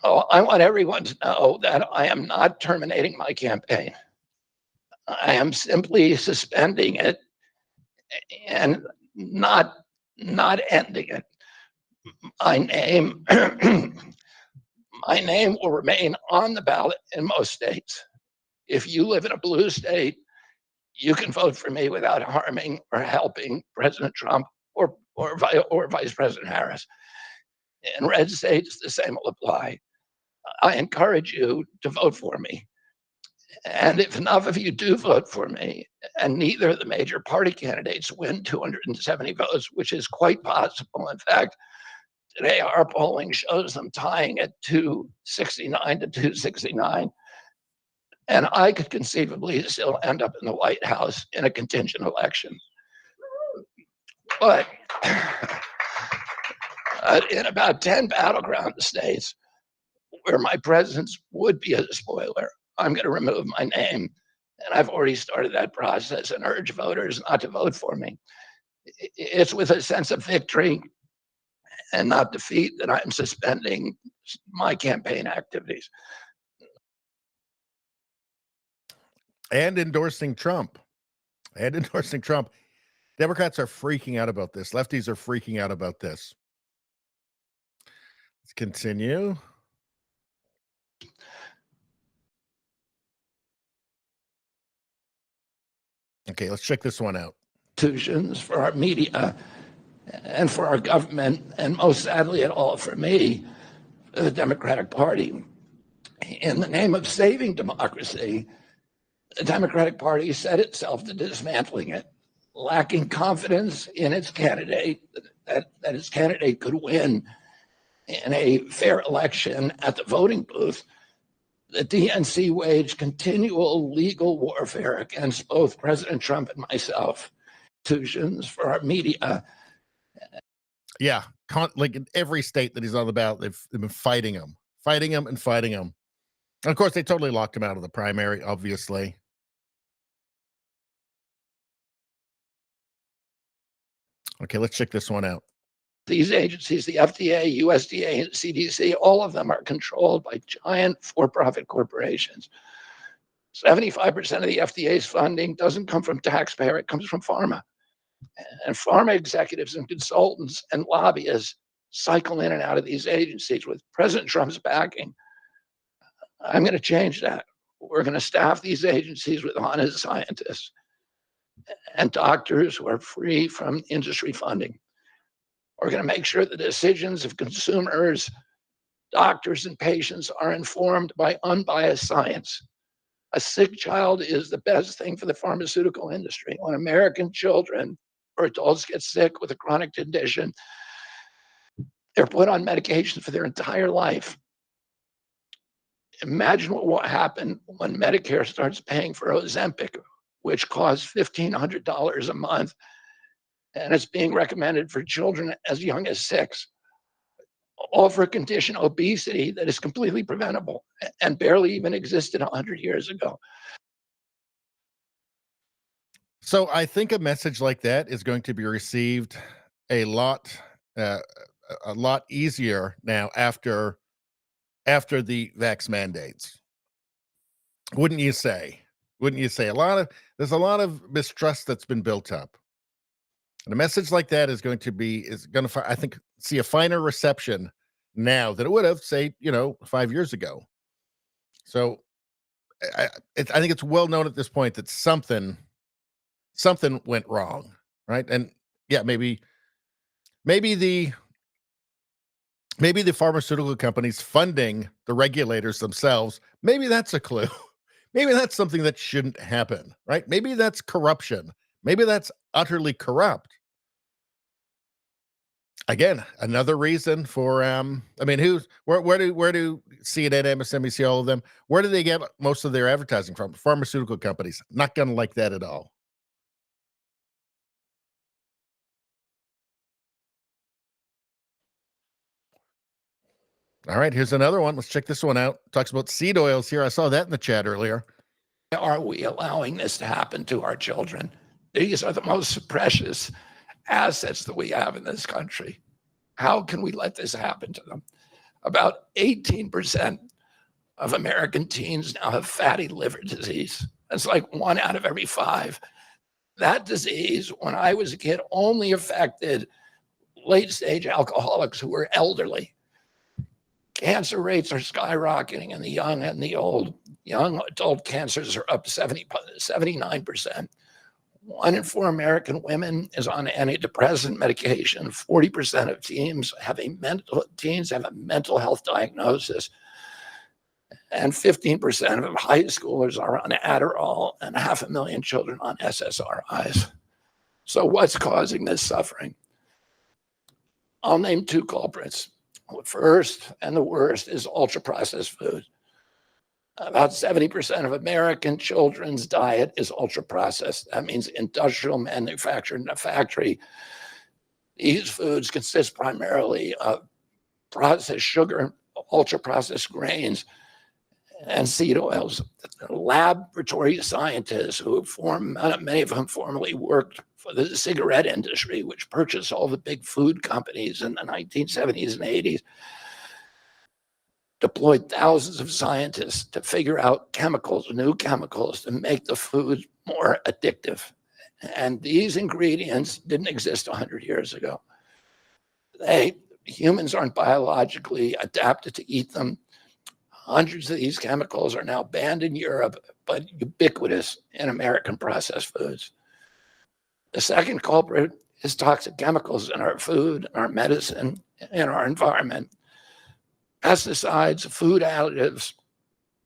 Oh, I want everyone to know that I am not terminating my campaign. I am simply suspending it and not ending it. My name my name will remain on the ballot in most states. if you live in a blue state, you can vote for me without harming or helping President Trump or Vice President Harris. In red states, the same will apply. I encourage you to vote for me. And if enough of you do vote for me, and neither of the major party candidates win 270 votes, which is quite possible. In fact, today our polling shows them tying at 269 to 269. And I could conceivably still end up in the White House in a contingent election. But in about 10 battleground states where my presence would be a spoiler, I'm going to remove my name. And I've already started that process and urge voters not to vote for me. It's with a sense of victory and not defeat that I'm suspending my campaign activities. And endorsing Trump. Democrats are freaking out about this. Lefties are freaking out about this. Let's continue. Okay, let's check this one out. Institutions, for our media, and for our government, and most sadly at all for me, the Democratic Party. In the name of saving democracy, the Democratic Party set itself to dismantling it, lacking confidence in its candidate, that its candidate could win in a fair election at the voting booth. The DNC waged continual legal warfare against both President Trump and myself. Institutions, for our media. Yeah, like in every state that he's on the ballot, they've been fighting him. And of course, they totally locked him out of the primary, obviously. Okay, let's check this one out. These agencies, the FDA, USDA, and CDC, all of them are controlled by giant for-profit corporations. 75% of the FDA's funding doesn't come from taxpayer, it comes from pharma. And pharma executives and consultants and lobbyists cycle in and out of these agencies with President Trump's backing. I'm going to change that. We're going to staff these agencies with honest scientists and doctors who are free from industry funding. We're going to make sure the decisions of consumers, doctors, and patients are informed by unbiased science. A sick child is the best thing for the pharmaceutical industry. When American children or adults get sick with a chronic condition, they're put on medication for their entire life. Imagine what will happen when Medicare starts paying for Ozempic, which costs $1,500 a month, and it's being recommended for children as young as 6, all for a condition, obesity, that is completely preventable and barely even existed 100 years ago. So I think a message like that is going to be received a lot easier now after the vax mandates. Wouldn't you say? There's a lot of mistrust that's been built up. And a message like that is going to I think, see a finer reception now than it would have, say, 5 years ago. So I think it's well known at this point that something went wrong, right? And yeah, maybe the pharmaceutical companies funding the regulators themselves, maybe that's a clue. Maybe that's something that shouldn't happen, right? Maybe that's corruption. Maybe that's utterly corrupt. Again, another reason for where do CNN, MSNBC, all of them, where do they get most of their advertising from? Pharmaceutical companies. Not gonna like that at all. All right, here's another one. Let's check this one out. Talks about seed oils here. I saw that in the chat earlier. Are we allowing this to happen to our children? These are the most precious assets that we have in this country. How can we let this happen to them? About 18% of American teens now have fatty liver disease. That's like 1 out of every 5. That disease, when I was a kid, only affected late-stage alcoholics who were elderly. Cancer rates are skyrocketing in the young and the old. Young adult cancers are up 79%. 1 in 4 American women is on antidepressant medication. 40% of teens have a mental health diagnosis. And 15% of high schoolers are on Adderall, and 500,000 children on SSRIs. So what's causing this suffering? I'll name 2 culprits. The first and the worst is ultra-processed food. About 70% of American children's diet is ultra-processed. That means industrial manufactured in a factory. These foods consist primarily of processed sugar, ultra-processed grains, and seed oils. Laboratory scientists many of whom formerly worked for the cigarette industry, which purchased all the big food companies in the 1970s and 80s, deployed thousands of scientists to figure out new chemicals to make the food more addictive. And these ingredients didn't exist 100 years ago. Humans aren't biologically adapted to eat them. Hundreds of these chemicals are now banned in Europe, but ubiquitous in American processed foods. The second culprit is toxic chemicals in our food, our medicine, and our environment. Pesticides, food additives,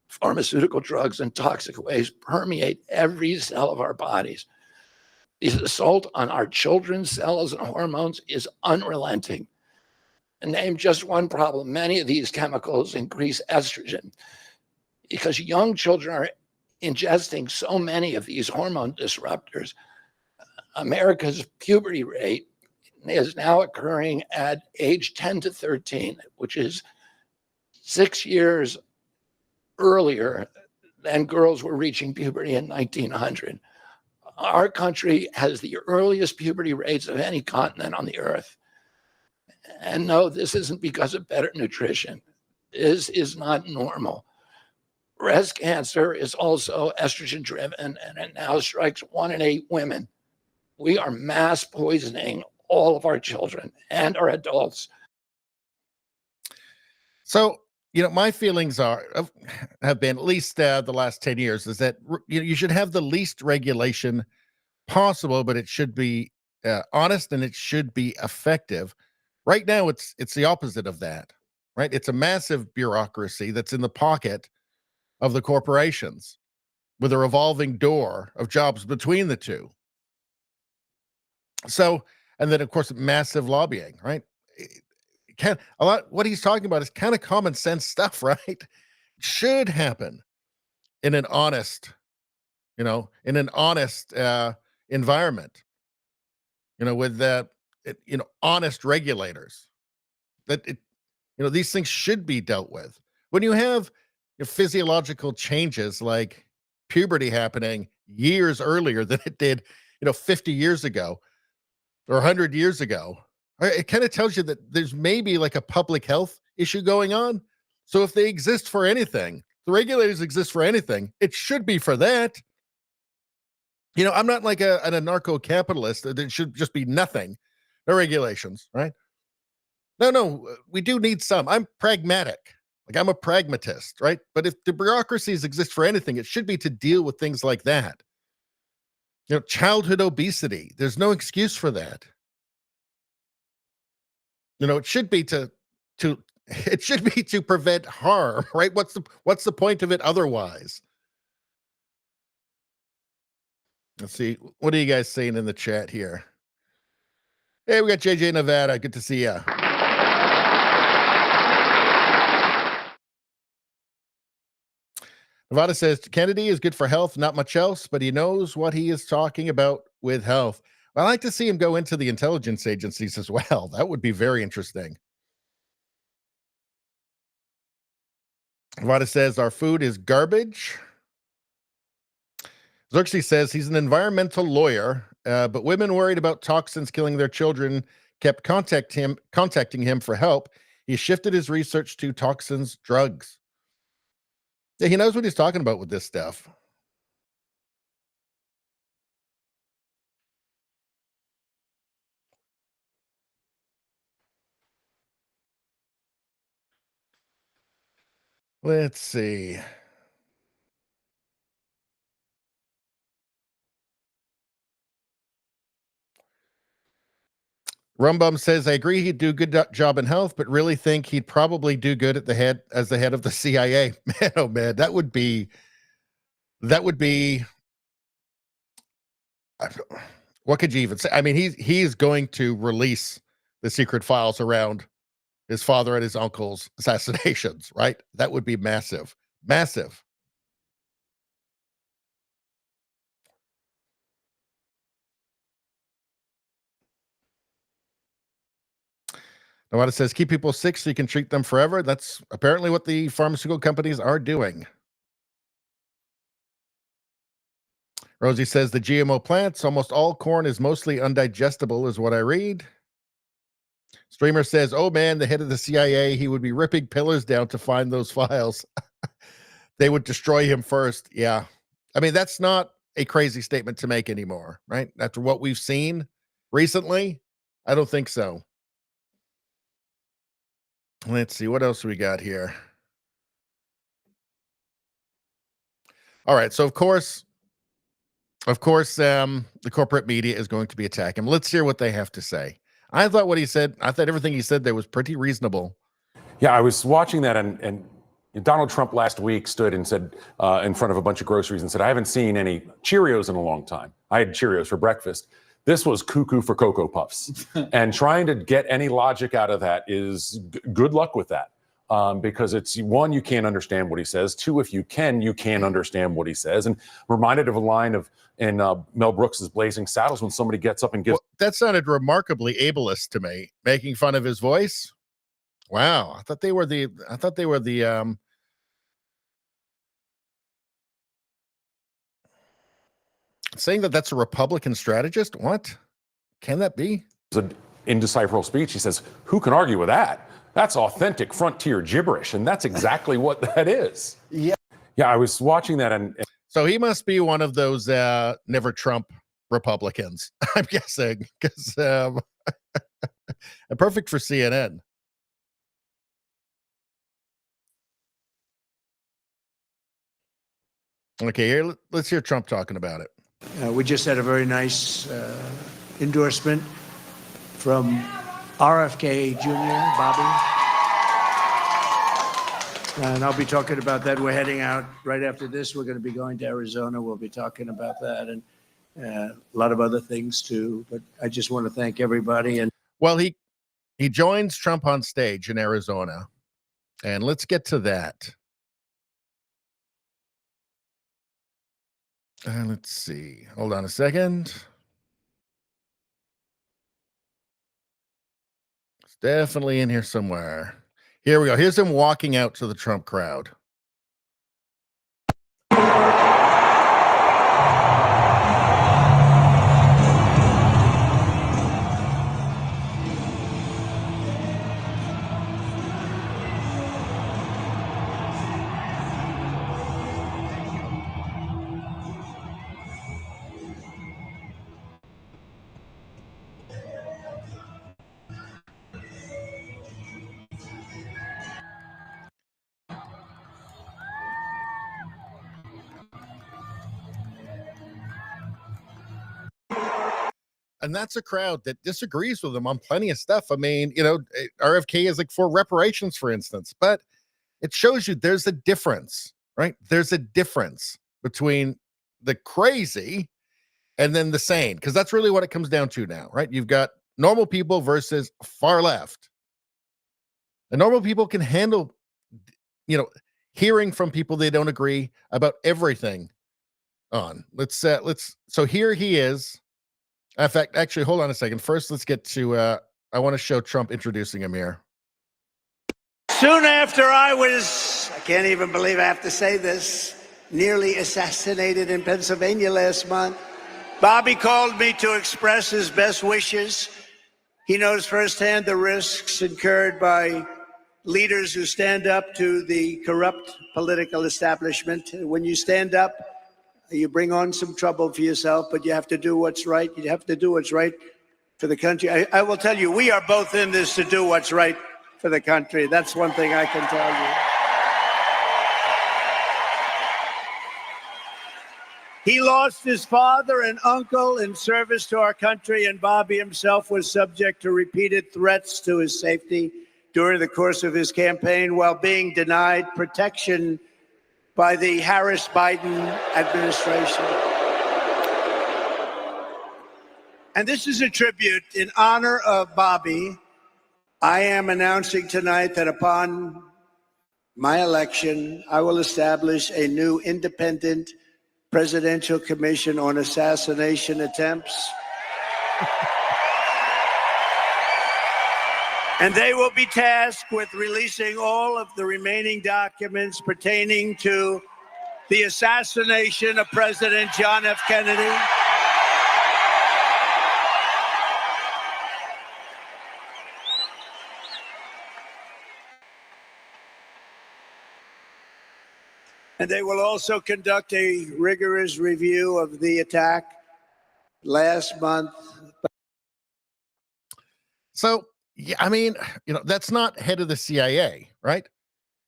pharmaceutical drugs, and toxic waste permeate every cell of our bodies. The assault on our children's cells and hormones is unrelenting. And name just one problem. Many of these chemicals increase estrogen because young children are ingesting so many of these hormone disruptors. America's puberty rate is now occurring at age 10 to 13, which is 6 years earlier than girls were reaching puberty in 1900. Our country has the earliest puberty rates of any continent on the earth. And no, this isn't because of better nutrition. This is not normal. Breast cancer is also estrogen driven, and it now strikes 1 in 8 women. We are mass poisoning all of our children and our adults. So, my feelings have been, at least the last 10 years, is that you should have the least regulation possible, but it should be honest and it should be effective. Right now, it's the opposite of that, right? It's a massive bureaucracy that's in the pocket of the corporations with a revolving door of jobs between the two. So, and then of course, massive lobbying, right? What he's talking about is kind of common sense stuff, right? Should happen in an honest, environment, with honest regulators. These things should be dealt with. When you have physiological changes like puberty happening years earlier than it did, 50 years ago or 100 years ago, it kind of tells you that there's maybe like a public health issue going on. So if they exist for anything, the regulators exist for anything, it should be for that. I'm not like an anarcho-capitalist that it should just be nothing. No regulations, right? No, we do need some. I'm pragmatic. Like, I'm a pragmatist, right? But if the bureaucracies exist for anything, it should be to deal with things like that. Childhood obesity. There's no excuse for that. It should be to prevent harm, right? What's the point of it otherwise? Let's see. What are you guys saying in the chat here? Hey, we got JJ Nevada. Good to see you. Nevada says Kennedy is good for health, not much else, but he knows what he is talking about with health. I'd like to see him go into the intelligence agencies as well. That would be very interesting. Nevada says our food is garbage. Xerxes says he's an environmental lawyer, but women worried about toxins killing their children kept contacting him for help. He shifted his research to toxins, drugs. Yeah, he knows what he's talking about with this stuff. Let's see. Rumbum says, I agree he'd do a good job in health, but really think he'd probably do good at the head as the head of the CIA. Man, oh man, that would be what could you even say? I mean, he's going to release the secret files around his father and his uncle's assassinations, right? That would be massive. Massive. Nawada says, keep people sick so you can treat them forever. That's apparently what the pharmaceutical companies are doing. Rosie says, the GMO plants, almost all corn is mostly undigestible, is what I read. Streamer says, oh man, the head of the CIA, he would be ripping pillars down to find those files. They would destroy him first. Yeah. I mean, that's not a crazy statement to make anymore, right? After what we've seen recently, I don't think so. Let's see, what else we got here? All right, so of course, the corporate media is going to be attacking him. Let's hear what they have to say. I thought everything he said there was pretty reasonable. Yeah, I was watching that, and Donald Trump last week stood and said in front of a bunch of groceries and said, I haven't seen any Cheerios in a long time. I had Cheerios for breakfast. This was cuckoo for Cocoa Puffs. And trying to get any logic out of that is good luck with that. Because it's, one, you can't understand what he says. Two, if you can't understand what he says. And reminded of a line in Mel Brooks's Blazing Saddles when somebody gets up and gives. Well, that sounded remarkably ableist to me, making fun of his voice. Wow, I thought they were the saying that that's a Republican strategist. What can that be? An indecipherable speech. He says, "Who can argue with that? That's authentic frontier gibberish," and that's exactly what that is. Yeah, I was watching that, and so he must be one of those never Trump Republicans, I'm guessing, because perfect for CNN. Okay, here, let's hear Trump talking about it. We just had a very nice endorsement from RFK Jr., Bobby. And I'll be talking about that. We're heading out right after this. We're going to be going to Arizona. We'll be talking about that and a lot of other things too. But I just want to thank everybody. And well, he joins Trump on stage in Arizona. And let's get to that. Let's see. Hold on a second. It's definitely in here somewhere. Here we go. Here's him walking out to the Trump crowd. And that's a crowd that disagrees with him on plenty of stuff. I mean, RFK is like for reparations, for instance, but it shows you there's a difference, right? There's a difference between the crazy and then the sane, because that's really what it comes down to now, right? You've got normal people versus far left. And normal people can handle, hearing from people they don't agree about everything on. So here he is. In fact, actually, hold on a second. First, let's get to, I want to show Trump introducing him here. soon after I can't even believe I have to say this, nearly assassinated in Pennsylvania last month, Bobby called me to express his best wishes. He knows firsthand the risks incurred by leaders who stand up to the corrupt political establishment. When you stand up, you bring on some trouble for yourself, but you have to do what's right. You have to do what's right for the country. I will tell you, we are both in this to do what's right for the country. That's one thing I can tell you. He lost his father and uncle in service to our country, and Bobby himself was subject to repeated threats to his safety during the course of his campaign while being denied protection by the Harris-Biden administration. And this is a tribute in honor of Bobby. I am announcing tonight that upon my election, I will establish a new independent presidential commission on assassination attempts. And they will be tasked with releasing all of the remaining documents pertaining to the assassination of President John F. Kennedy. And they will also conduct a rigorous review of the attack last month. So, yeah, I mean, that's not head of the CIA, right?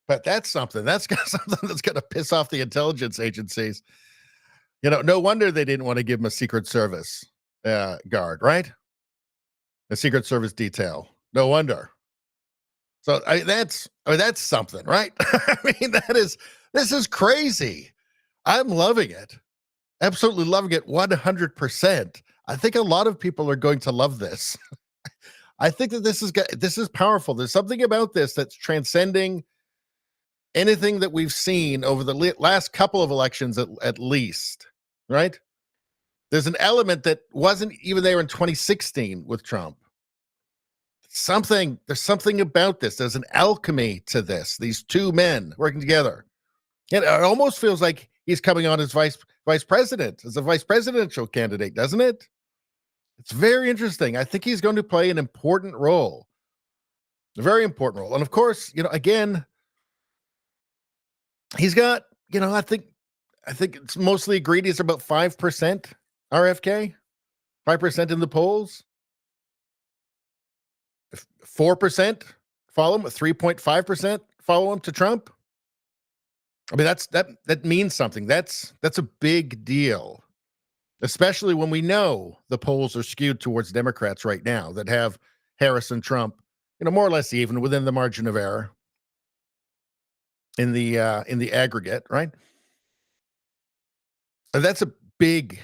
But that's something. That's something that's going to piss off the intelligence agencies. No wonder they didn't want to give him a Secret Service guard, right? A Secret Service detail. No wonder. So that's something, right? I mean, this is crazy. I'm loving it. Absolutely loving it 100%. I think a lot of people are going to love this. I think that this is powerful. There's something about this that's transcending anything that we've seen over the last couple of elections at least, right? There's an element that wasn't even there in 2016 with Trump. There's something about this. There's an alchemy to this. These two men working together. It almost feels like he's coming on as vice president, as a vice presidential candidate, doesn't it? It's very interesting. I think he's going to play an important role, a very important role. And of course, again, he's got, I think it's mostly agreed he's about 5% RFK, 5% in the polls. 4% follow him, 3.5% follow him to Trump. I mean, that means something. That's a big deal, especially when we know the polls are skewed towards Democrats right now that have Harris and Trump, more or less even within the margin of error in the aggregate, right? And that's a big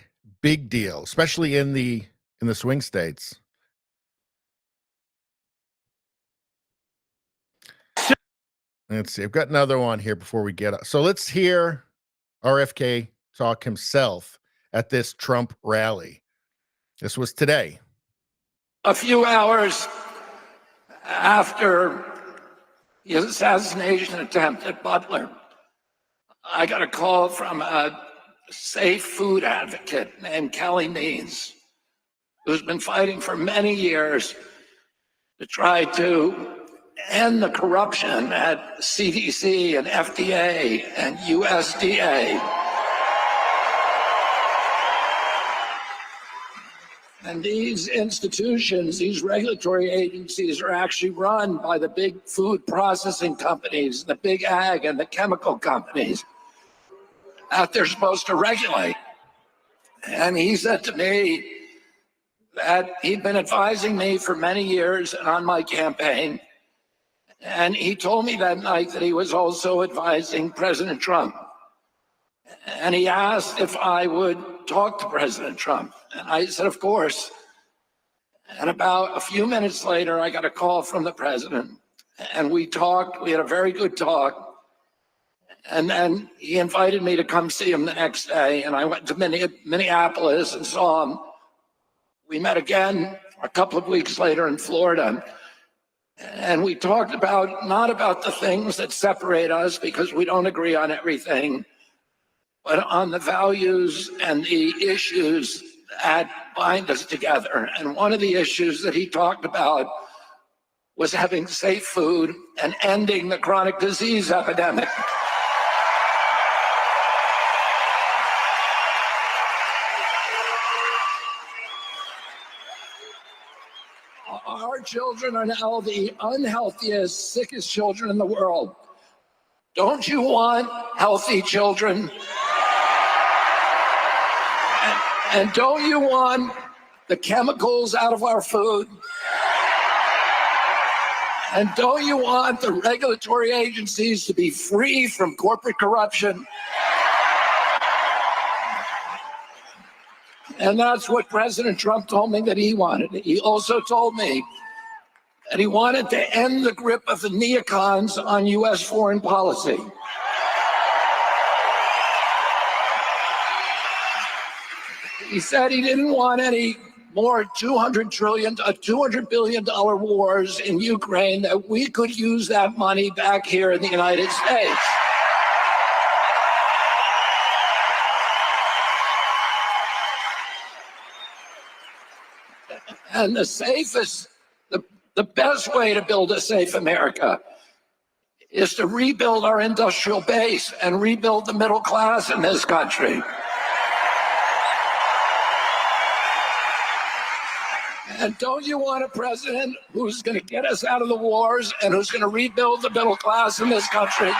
deal, especially in the swing states. Let's see. I've got another one here before we get up. So let's hear RFK talk himself at this Trump rally. This was today. A few hours after the assassination attempt at Butler, I got a call from a safe food advocate named Kelly Means, who's been fighting for many years to try to end the corruption at CDC and FDA and USDA. And these institutions, these regulatory agencies are actually run by the big food processing companies, the big ag and the chemical companies that they're supposed to regulate. And he said to me that he'd been advising me for many years on my campaign. And he told me that night that he was also advising President Trump. And he asked if I would talk to President Trump. And I said, of course. And about a few minutes later, I got a call from the president. And we talked. We had a very good talk. And then he invited me to come see him the next day. And I went to Minneapolis and saw him. We met again a couple of weeks later in Florida. And we talked not about the things that separate us because we don't agree on everything, but on the values and the issues that bind us together. And one of the issues that he talked about was having safe food and ending the chronic disease epidemic. Our children are now the unhealthiest, sickest children in the world. Don't you want healthy children? And don't you want the chemicals out of our food? And don't you want the regulatory agencies to be free from corporate corruption? And that's what President Trump told me that he wanted. He also told me that he wanted to end the grip of the neocons on U.S. foreign policy. He said he didn't want any more $200 billion wars in Ukraine, that we could use that money back here in the United States. And the safest, the best way to build a safe America is to rebuild our industrial base and rebuild the middle class in this country. And don't you want a president who's going to get us out of the wars and who's going to rebuild the middle class in this country?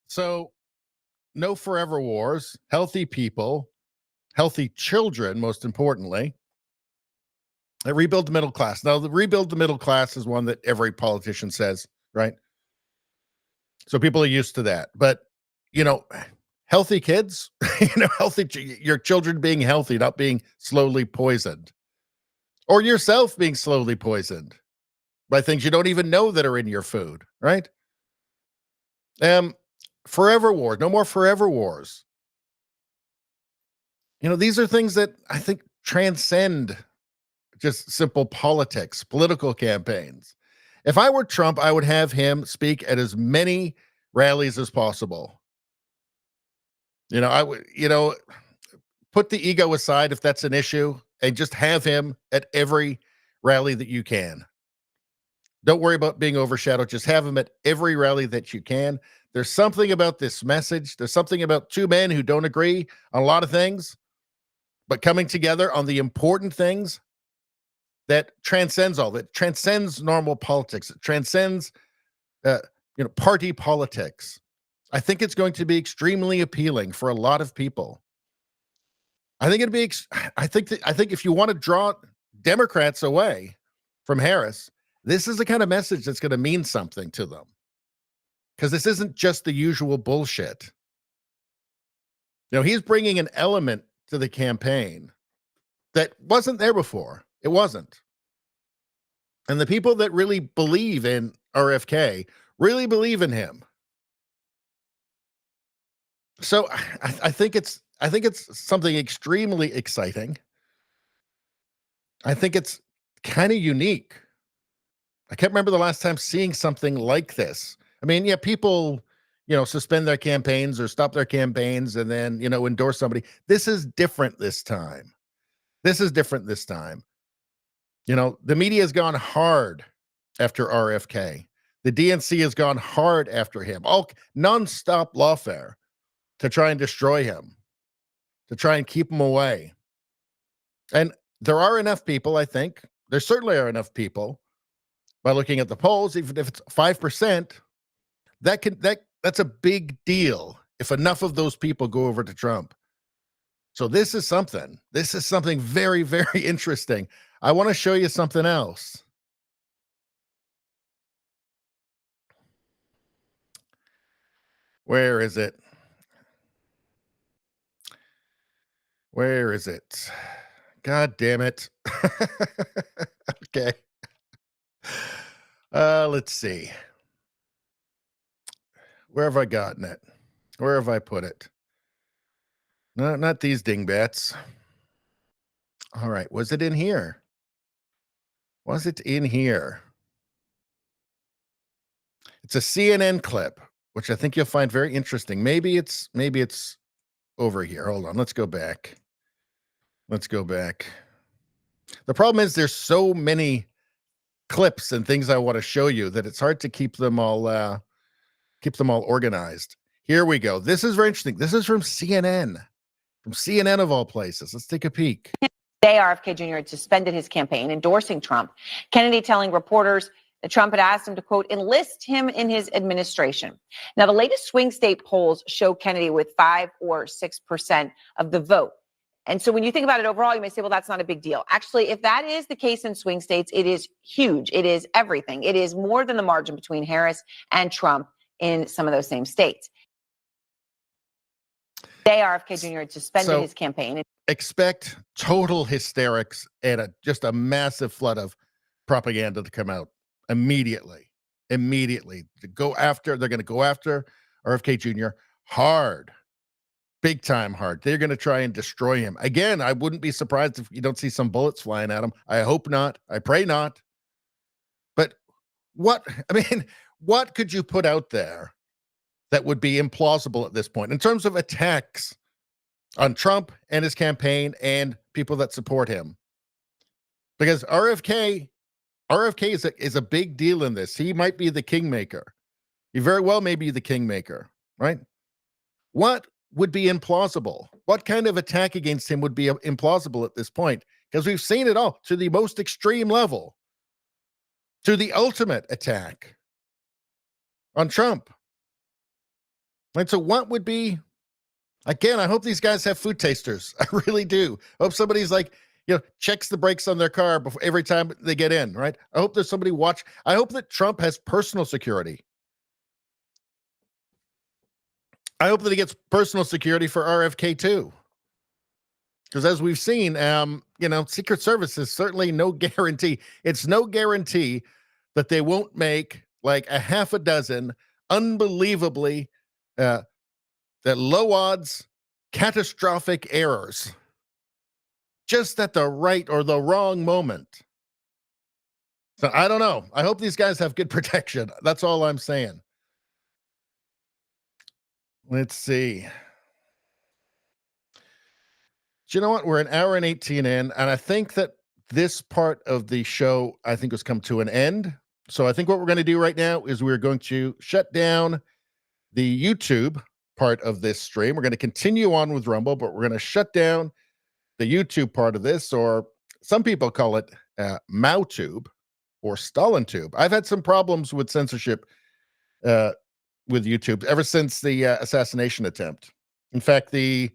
So, no forever wars, healthy people, healthy children, most importantly. Rebuild the middle class. Now, the rebuild the middle class is one that every politician says, right? So people are used to that. But, healthy kids, your children being healthy, not being slowly poisoned. Or yourself being slowly poisoned by things you don't even know that are in your food, right? Forever wars. No more forever wars. These are things that I think transcend just simple politics, political campaigns. If I were Trump, I would have him speak at as many rallies as possible. I would, put the ego aside if that's an issue and just have him at every rally that you can. Don't worry about being overshadowed. Just have him at every rally that you can. There's something about this message. There's something about two men who don't agree on a lot of things, but coming together on the important things that transcends all that, transcends normal politics. It transcends, party politics. I think it's going to be extremely appealing for a lot of people. I think I think if you want to draw Democrats away from Harris, this is the kind of message that's going to mean something to them. Because this isn't just the usual bullshit. He's bringing an element to the campaign that wasn't there before. It wasn't. And the people that really believe in RFK really believe in him. So I think it's something extremely exciting. I think it's kind of unique. I can't remember the last time seeing something like this. I mean, yeah, people, suspend their campaigns or stop their campaigns and then, endorse somebody. This is different this time. The media has gone hard after RFK. The DNC has gone hard after him. All nonstop lawfare to try and destroy him, to try and keep him away. And there are enough people, I think. There certainly are enough people, by looking at the polls, even if it's 5%, that's a big deal if enough of those people go over to Trump. So this is something very, very interesting. I want to show you something else. Where is it? God damn it. Okay. Let's see. Where have I gotten it? Where have I put it? No, not these dingbats. All right. Was it in here? It's a CNN clip, which I think you'll find very interesting. Maybe it's over here. Hold on. Let's go back. The problem is there's so many clips and things I want to show you that it's hard to keep them all organized. Here we go. This is very interesting. This is from CNN of all places. Let's take a peek. Today, RFK Jr. had suspended his campaign, endorsing Trump. Kennedy telling reporters that Trump had asked him to, quote, enlist him in his administration. Now, the latest swing state polls show Kennedy with 5 or 6% of the vote. And so when you think about it overall, you may say, well, that's not a big deal. Actually, if that is the case in swing states, it is huge. It is everything. It is more than the margin between Harris and Trump in some of those same states. Today, RFK Jr. had suspended his campaign. Expect total hysterics and just a massive flood of propaganda to come out immediately. They're going to go after RFK Jr. hard, big time hard. They're going to try and destroy him. Again, I wouldn't be surprised if you don't see some bullets flying at him. I hope not. I pray not. But what could you put out there that would be implausible at this point in terms of attacks on Trump and his campaign and people that support him? Because RFK is a big deal in this. He might be the kingmaker. He very well may be the kingmaker, right? What would be implausible? What kind of attack against him would be implausible at this point? Because we've seen it all to the most extreme level, to the ultimate attack on Trump. And so what would be, again, I hope these guys have food tasters. I really do. I hope somebody's checks the brakes on their car before every time they get in, right? I hope there's somebody watch. I hope that Trump has personal security. I hope that he gets personal security for RFK too. Because as we've seen, Secret Service is certainly no guarantee. It's no guarantee that they won't make like a half a dozen unbelievably that low odds, catastrophic errors just at the right or the wrong moment. So I don't know. I hope these guys have good protection. That's all I'm saying. Let's see. Do you know what? We're an hour and 18 in, and I think that this part of the show, has come to an end. So I think what we're going to do right now is we're going to shut down the YouTube part of this stream. We're going to continue on with Rumble, but we're going to shut down the YouTube part of this, or some people call it MauTube or StalinTube. I've had some problems with censorship with YouTube ever since the assassination attempt. In fact, the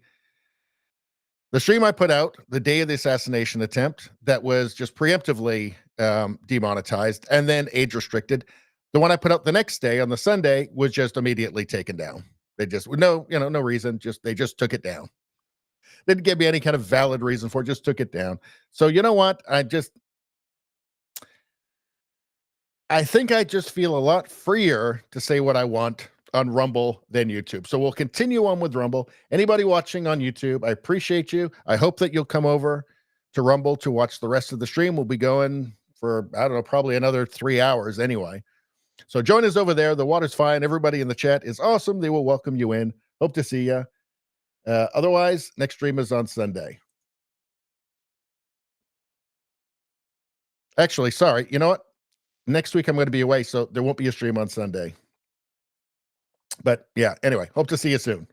stream I put out the day of the assassination attempt that was just preemptively demonetized and then age restricted. The one I put out the next day on the Sunday was just immediately taken down. They just no reason. They just took it down. They didn't give me any kind of valid reason for it. Just took it down. So you know what? I think I just feel a lot freer to say what I want on Rumble than YouTube. So we'll continue on with Rumble. Anybody watching on YouTube, I appreciate you. I hope that you'll come over to Rumble to watch the rest of the stream. We'll be going for, probably another 3 hours anyway. So join us over there. The water's fine. Everybody in the chat is awesome. They will welcome you in. Hope to see you. Otherwise, next stream is on Sunday. Actually, sorry. You know what? Next week I'm going to be away, so there won't be a stream on Sunday. But yeah, anyway, hope to see you soon.